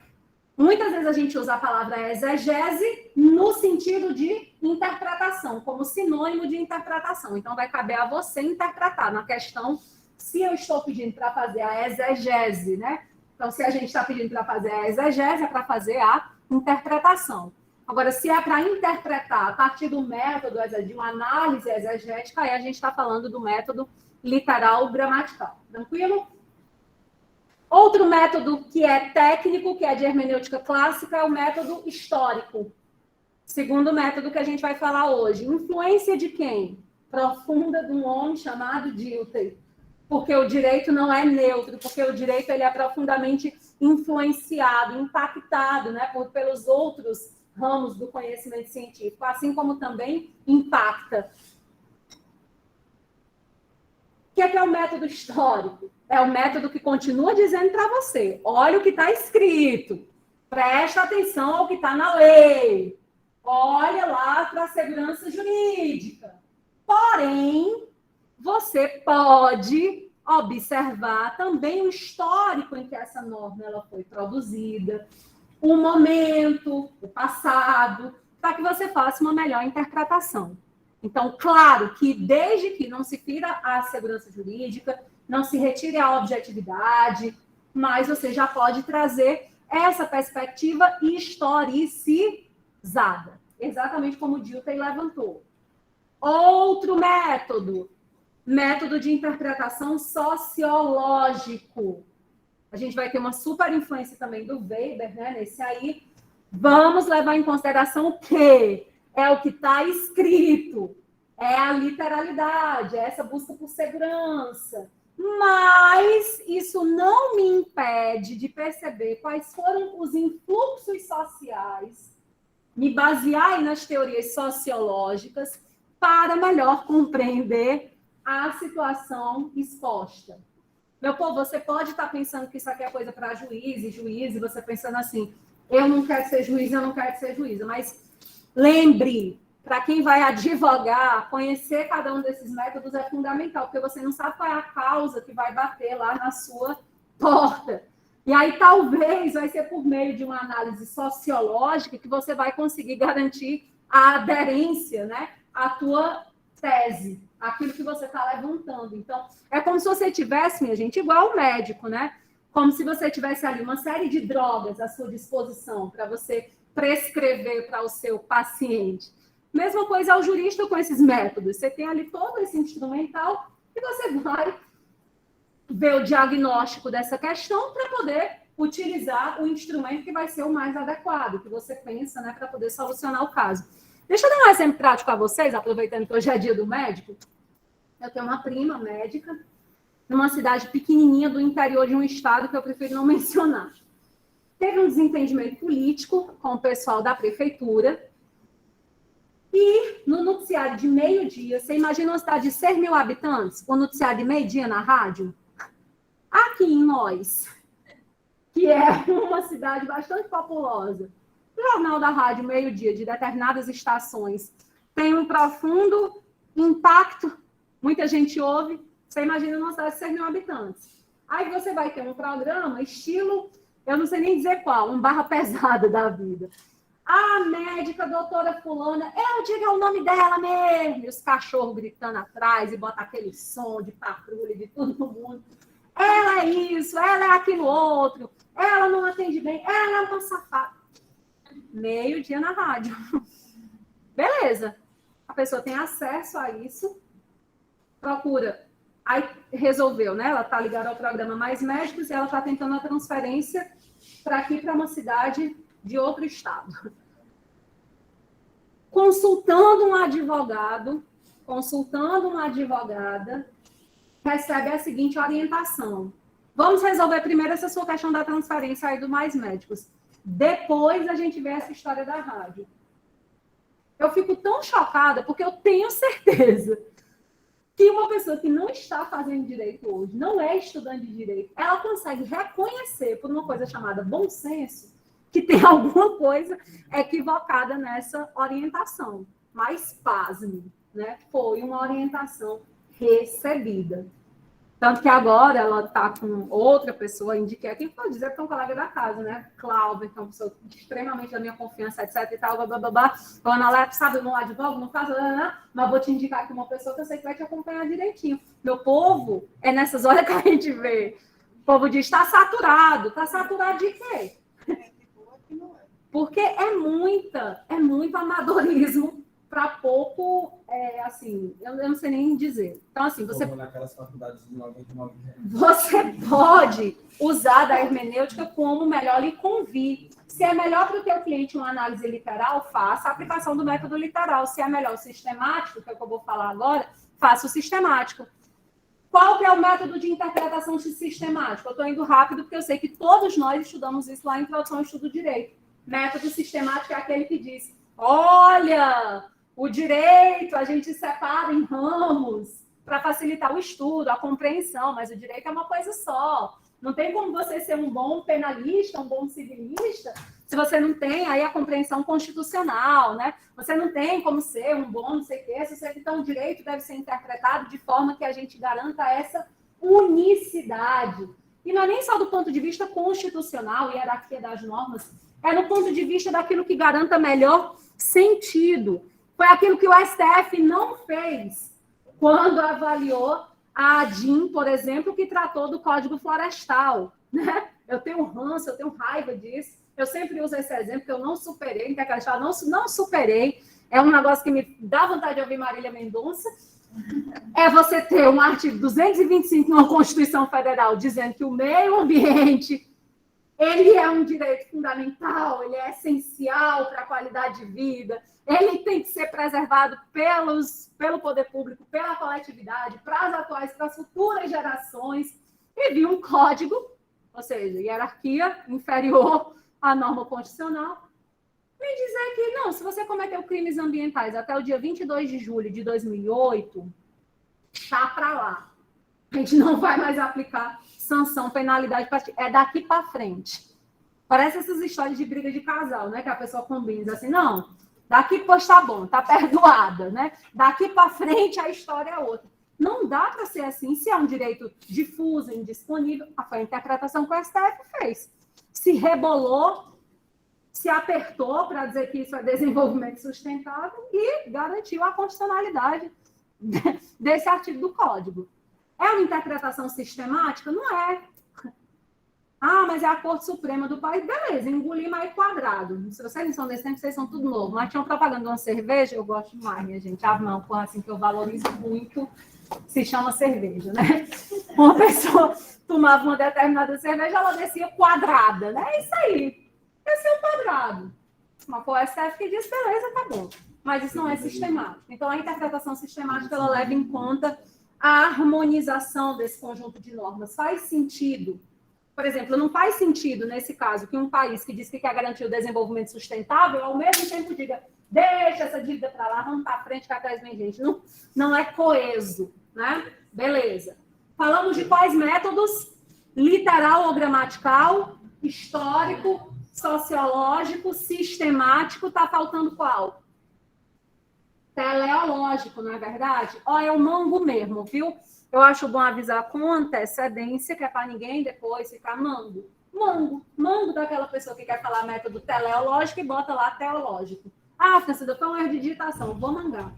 Muitas vezes a gente usa a palavra exegese no sentido de interpretação, como sinônimo de interpretação. Então, vai caber a você interpretar na questão se eu estou pedindo para fazer a exegese, né? Então, se a gente está pedindo para fazer a exegese, é para fazer a interpretação. Agora, se é para interpretar a partir do método de uma análise exegética, aí a gente está falando do método literal gramatical. Tranquilo? Outro método que é técnico, que é de hermenêutica clássica, é o método histórico. Segundo método que a gente vai falar hoje. Influência de quem? Profunda de um homem chamado Dilthey. Porque o direito não é neutro, porque o direito ele é profundamente influenciado, impactado, né, pelos outros ramos do conhecimento científico, assim como também impacta. O que é o método histórico? É o método que continua dizendo para você, olha o que está escrito, presta atenção ao que está na lei, olha lá para a segurança jurídica. Porém, você pode observar também o histórico em que essa norma ela foi produzida, o momento, o passado, para que você faça uma melhor interpretação. Então, claro que desde que não se fira a segurança jurídica, não se retire a objetividade, mas você já pode trazer essa perspectiva historicizada, exatamente como o Dilthey levantou. Outro método de interpretação sociológico. A gente vai ter uma super influência também do Weber, né, nesse aí. Vamos levar em consideração o quê? É o que está escrito, é a literalidade, é essa busca por segurança. Mas isso não me impede de perceber quais foram os influxos sociais, me basear aí nas teorias sociológicas para melhor compreender a situação exposta. Meu povo, você pode estar pensando que isso aqui é coisa para juiz, e você pensando assim, eu não quero ser juiz, eu não quero ser juíza, mas lembre, para quem vai advogar, conhecer cada um desses métodos é fundamental, porque você não sabe qual é a causa que vai bater lá na sua porta. E aí, talvez, vai ser por meio de uma análise sociológica que você vai conseguir garantir a aderência, né, à tua tese, aquilo que você está levantando. Então, é como se você tivesse, minha gente, igual o médico, né? Como se você tivesse ali uma série de drogas à sua disposição para você prescrever para o seu paciente. Mesma coisa ao jurista com esses métodos. Você tem ali todo esse instrumental e você vai ver o diagnóstico dessa questão para poder utilizar o instrumento que vai ser o mais adequado, que você pensa, né, para poder solucionar o caso. Deixa eu dar um exemplo prático a vocês, aproveitando que hoje é dia do médico. Eu tenho uma prima médica numa cidade pequenininha do interior de um estado que eu prefiro não mencionar. Teve um desentendimento político com o pessoal da prefeitura e no noticiário de meio-dia, você imagina uma cidade de 6 mil habitantes, o noticiário de meio-dia na rádio? Aqui em Nós, que é uma cidade bastante populosa, o Jornal da Rádio Meio-Dia de determinadas estações tem um profundo impacto, muita gente ouve, você imagina uma cidade de 6 mil habitantes. Aí você vai ter um programa estilo, eu não sei nem dizer qual, um barra pesada da vida. A médica, doutora fulana, eu digo o nome dela mesmo, e os cachorros gritando atrás e bota aquele som de patrulha de todo mundo. Ela é isso, ela é aquilo outro, ela não atende bem, ela é uma safada. Meio-dia na rádio. Beleza. pessoa tem acesso a isso, procura. Aí resolveu, né? Ela está ligada ao programa Mais Médicos e ela está tentando a transferência para aqui, para uma cidade de outro estado. Consultando uma advogada, recebe a seguinte orientação. Vamos resolver primeiro essa sua questão da transferência aí do Mais Médicos. Depois a gente vê essa história da rádio. Eu fico tão chocada, porque eu tenho certeza que uma pessoa que não está fazendo direito hoje, não é estudante de direito, ela consegue reconhecer, por uma coisa chamada bom senso, que tem alguma coisa equivocada nessa orientação. Mas, pasme, né? Foi uma orientação recebida. Tanto que agora ela está com outra pessoa, indiquei, quem pode dizer que é um colega da casa, né? Cláudia, que é uma pessoa extremamente da minha confiança, etc e tal, blá. Ana Leto, sabe, eu não advogo, não faço, mas vou te indicar aqui uma pessoa que eu sei que vai te acompanhar direitinho. Meu povo, é nessas horas que a gente vê. O povo diz, está saturado. Está saturado de quê? Porque é muito amadorismo para pouco, assim, eu não sei nem dizer. Então, assim, você... naquelas faculdades de 99 reais. Você pode usar da hermenêutica como melhor lhe convir. Se é melhor para o teu cliente uma análise literal, faça a aplicação do método literal. Se é melhor o sistemático, que é o que eu vou falar agora, faça o sistemático. Qual que é o método de interpretação sistemática? Eu estou indo rápido porque eu sei que todos nós estudamos isso lá em Introdução ao Estudo do Direito. Método sistemático é aquele que diz, olha, o direito a gente separa em ramos para facilitar o estudo, a compreensão, mas o direito é uma coisa só. Não tem como você ser um bom penalista, um bom civilista, se você não tem aí a compreensão constitucional, né? Você não tem como ser um bom não sei o quê, então o direito deve ser interpretado de forma que a gente garanta essa unicidade. E não é nem só do ponto de vista constitucional, hierarquia das normas, é no ponto de vista daquilo que garanta melhor sentido. Foi aquilo que o STF não fez quando avaliou a ADIM, por exemplo, que tratou do Código Florestal. Né? Eu tenho ranço, eu tenho raiva disso. Eu sempre uso esse exemplo, que eu não superei, que aquela história não superei. É um negócio que me dá vontade de ouvir Marília Mendonça. É você ter um artigo 225 na Constituição Federal dizendo que o meio ambiente ele é um direito fundamental, ele é essencial para a qualidade de vida, ele tem que ser preservado pelo poder público, pela coletividade, para as atuais, para as futuras gerações, e vi um código, ou seja, hierarquia inferior à norma constitucional, me dizer que, não, se você cometeu crimes ambientais até o dia 22 de julho de 2008, está para lá. A gente não vai mais aplicar sanção, penalidade, é daqui para frente. Parece essas histórias de briga de casal, né? Que a pessoa combina, diz assim, não, daqui, pois tá bom, tá perdoada, né? Daqui para frente a história é outra. Não dá para ser assim, se é um direito difuso, indisponível, foi a interpretação que o STF fez. Se rebolou, se apertou para dizer que isso é desenvolvimento sustentável e garantiu a constitucionalidade desse artigo do Código. É uma interpretação sistemática? Não é. Ah, mas é a Corte Suprema do país. Beleza, engoli mais quadrado. Se vocês não são desse tempo, vocês são tudo novo. Mas tinha uma propaganda de uma cerveja, eu gosto demais, minha gente. Ah, não, assim, que eu valorizo muito, se chama cerveja, né? Uma pessoa tomava uma determinada cerveja, ela descia quadrada, né? É isso aí. Desceu quadrado. Mas foi o STF que disse, beleza, tá bom. Mas isso não é sistemático. Então, a interpretação sistemática, ela leva em conta a harmonização desse conjunto de normas. Faz sentido, por exemplo, não faz sentido, nesse caso, que um país que diz que quer garantir o desenvolvimento sustentável, ao mesmo tempo diga, deixa essa dívida para lá, vamos para frente, que atrás vem gente. Não é coeso, né? Beleza. Falamos de quais métodos? Literal ou gramatical, histórico, sociológico, sistemático, está faltando qual? Teleológico, não é verdade? Ó, é o mango mesmo, viu? Eu acho bom avisar com antecedência, que é para ninguém depois ficar mango. Mango daquela pessoa que quer falar método teleológico e bota lá teológico. Ah, Francida, foi um erro de digitação, vou mangar.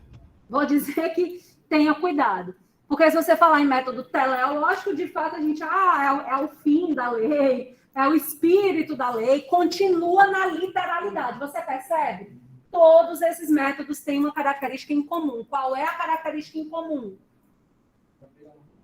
Vou dizer que tenha cuidado. Porque se você falar em método teleológico, de fato a gente, é o fim da lei, é o espírito da lei, continua na literalidade. Você percebe? Todos esses métodos têm uma característica em comum. Qual é a característica em comum?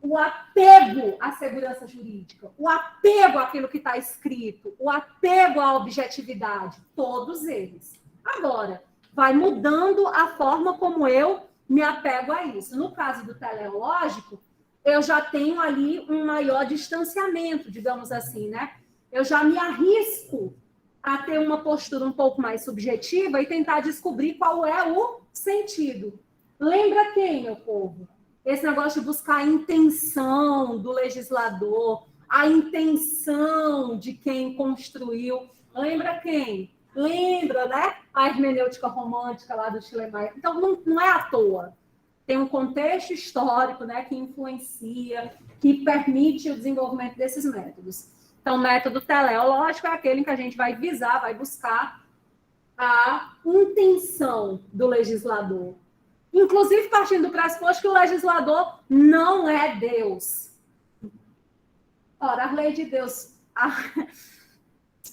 O apego à segurança jurídica, o apego àquilo que está escrito, o apego à objetividade, todos eles. Agora, vai mudando a forma como eu me apego a isso. No caso do teleológico, eu já tenho ali um maior distanciamento, digamos assim, né? Eu já me arrisco a ter uma postura um pouco mais subjetiva e tentar descobrir qual é o sentido. Lembra quem, meu povo? Esse negócio de buscar a intenção do legislador, a intenção de quem construiu. Lembra quem? Lembra, né? A hermenêutica romântica lá do Schleiermacher. Então, não é à toa. Tem um contexto histórico, né, que influencia, que permite o desenvolvimento desses métodos. Então, o método teleológico é aquele em que a gente vai visar, vai buscar a intenção do legislador. Inclusive partindo do pressuposto que o legislador não é Deus. Ora, a lei de Deus,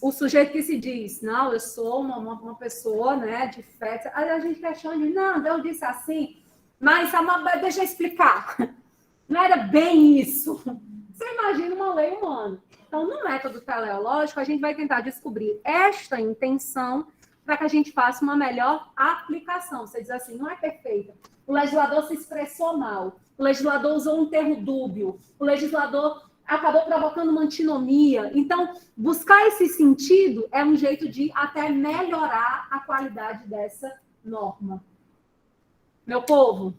o sujeito que se diz, não, eu sou uma pessoa, né, de fé, aí a gente questiona, não, Deus disse assim, mas deixa eu explicar. Não era bem isso. Você imagina uma lei humana. Então, no método teleológico, a gente vai tentar descobrir esta intenção para que a gente faça uma melhor aplicação. Você diz assim, não é perfeita. O legislador se expressou mal. O legislador usou um termo dúbio. O legislador acabou provocando uma antinomia. Então, buscar esse sentido é um jeito de até melhorar a qualidade dessa norma. Meu povo,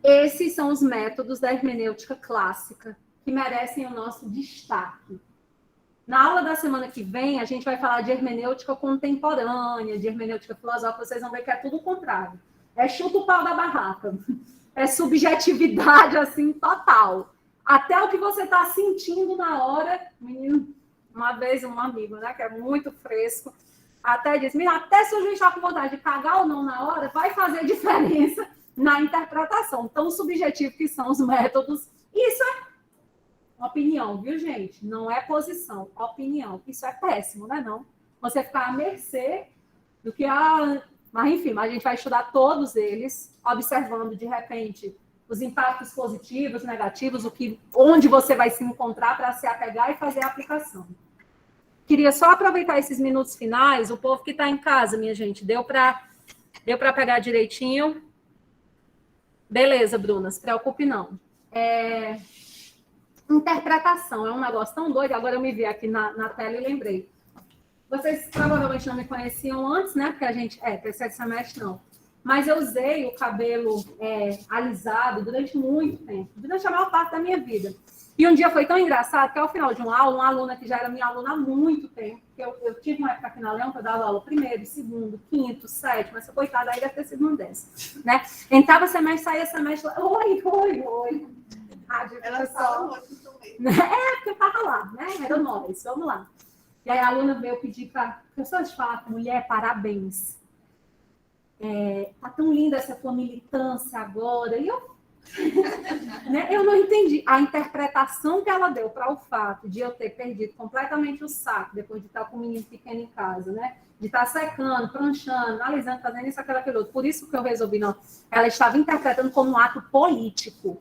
esses são os métodos da hermenêutica clássica que merecem o nosso destaque. Na aula da semana que vem, a gente vai falar de hermenêutica contemporânea, de hermenêutica filosófica, vocês vão ver que é tudo o contrário. É chuta o pau da barraca. É subjetividade, assim, total. Até o que você está sentindo na hora. Menino, uma vez um amigo, né, que é muito fresco, até disse, menino, até se o juiz está com vontade de cagar ou não na hora, vai fazer diferença na interpretação. Tão subjetivo que são os métodos. Isso é opinião, viu, gente? Não é posição, opinião. Isso é péssimo, né, não? Você ficar à mercê do que... Mas, enfim, a gente vai estudar todos eles, observando, de repente, os impactos positivos, negativos, onde você vai se encontrar para se apegar e fazer a aplicação. Queria só aproveitar esses minutos finais, o povo que está em casa, minha gente, deu para pegar direitinho? Beleza, Bruna, se preocupe não. Interpretação é um negócio tão doido, agora eu me vi aqui na tela e lembrei. Vocês provavelmente não me conheciam antes, né? Porque a gente... terceiro semestre não. Mas eu usei o cabelo alisado durante muito tempo, durante a maior parte da minha vida. E um dia foi tão engraçado que ao final de uma aula, uma aluna que já era minha aluna há muito tempo, que eu tive uma época aqui na Leão que eu dava aula primeiro, segundo, quinto, sétimo, essa coitada aí deve ter sido uma dessas, né? Entrava semestre, saía semestre, oi. Ela fala muito também. Porque eu estava lá, né? Era nós, vamos lá. E aí a aluna veio pedir para... Professora de fato, mulher, parabéns. Tá tão linda essa tua militância agora. E eu não entendi. A interpretação que ela deu para o fato de eu ter perdido completamente o saco, depois de estar com o menino pequeno em casa, né? De estar secando, pranchando, analisando, fazendo isso, aquilo. Por isso que eu resolvi, não. Ela estava interpretando como um ato político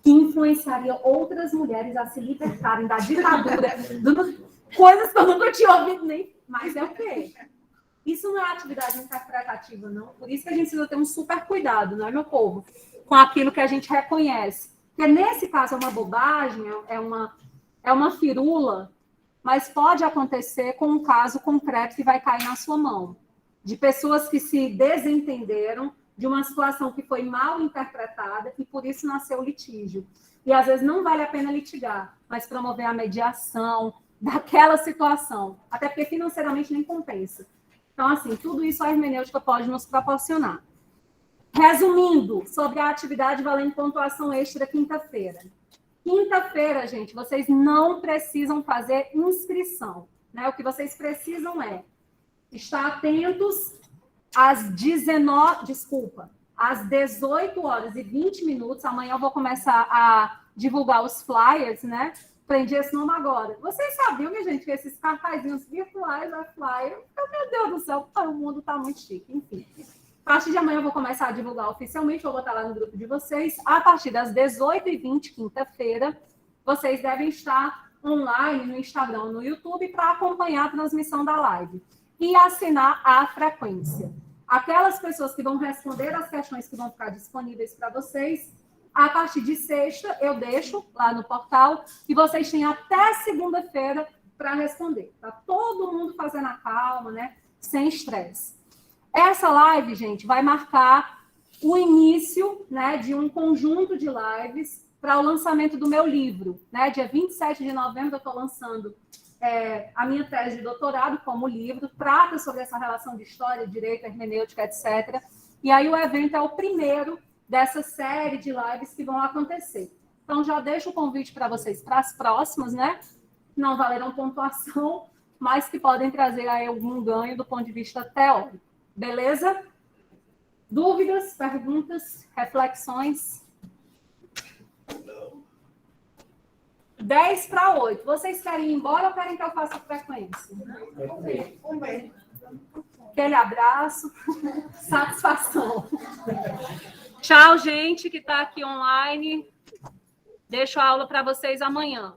que influenciaria outras mulheres a se libertarem da ditadura, coisas que eu nunca tinha ouvido nem. Mas é o quê? Isso não é atividade interpretativa, não. Por isso que a gente precisa ter um super cuidado, não é, meu povo? Com aquilo que a gente reconhece. Porque nesse caso é uma bobagem, é uma firula, mas pode acontecer com um caso concreto que vai cair na sua mão. De pessoas que se desentenderam de uma situação que foi mal interpretada e por isso nasceu o litígio. E às vezes não vale a pena litigar, mas promover a mediação daquela situação. Até porque financeiramente nem compensa. Então, assim, tudo isso a hermenêutica pode nos proporcionar. Resumindo, sobre a atividade valendo pontuação extra quinta-feira. Quinta-feira, gente, vocês não precisam fazer inscrição, né? O que vocês precisam é estar atentos às 18h20. Amanhã eu vou começar a divulgar os flyers, né? aprendi esse nome agora. Vocês sabiam, minha gente, que esses cartazinhos virtuais, a flyer, meu Deus do céu, o mundo está muito chique. Enfim, a partir de amanhã eu vou começar a divulgar oficialmente, vou botar lá no grupo de vocês. A partir das 18h20, quinta-feira, vocês devem estar online no Instagram, no YouTube, para acompanhar a transmissão da live. E assinar a frequência. Aquelas pessoas que vão responder as questões que vão ficar disponíveis para vocês, a partir de sexta, eu deixo lá no portal e vocês têm até segunda-feira para responder. Tá todo mundo fazendo a calma, né? Sem estresse. Essa live, gente, vai marcar o início, né, de um conjunto de lives para o lançamento do meu livro. Né? Dia 27 de novembro eu estou lançando a minha tese de doutorado como livro, trata sobre essa relação de história, direito, hermenêutica, etc. E aí o evento é o primeiro dessa série de lives que vão acontecer. Então, já deixo o convite para vocês para as próximas, né? Não valerão pontuação, mas que podem trazer aí algum ganho do ponto de vista teórico. Beleza? Dúvidas, perguntas, reflexões? 7:50. Vocês querem ir embora ou querem que eu faça a frequência? Um beijo. Aquele abraço. Satisfação. Tchau, gente, que está aqui online. Deixo a aula para vocês amanhã.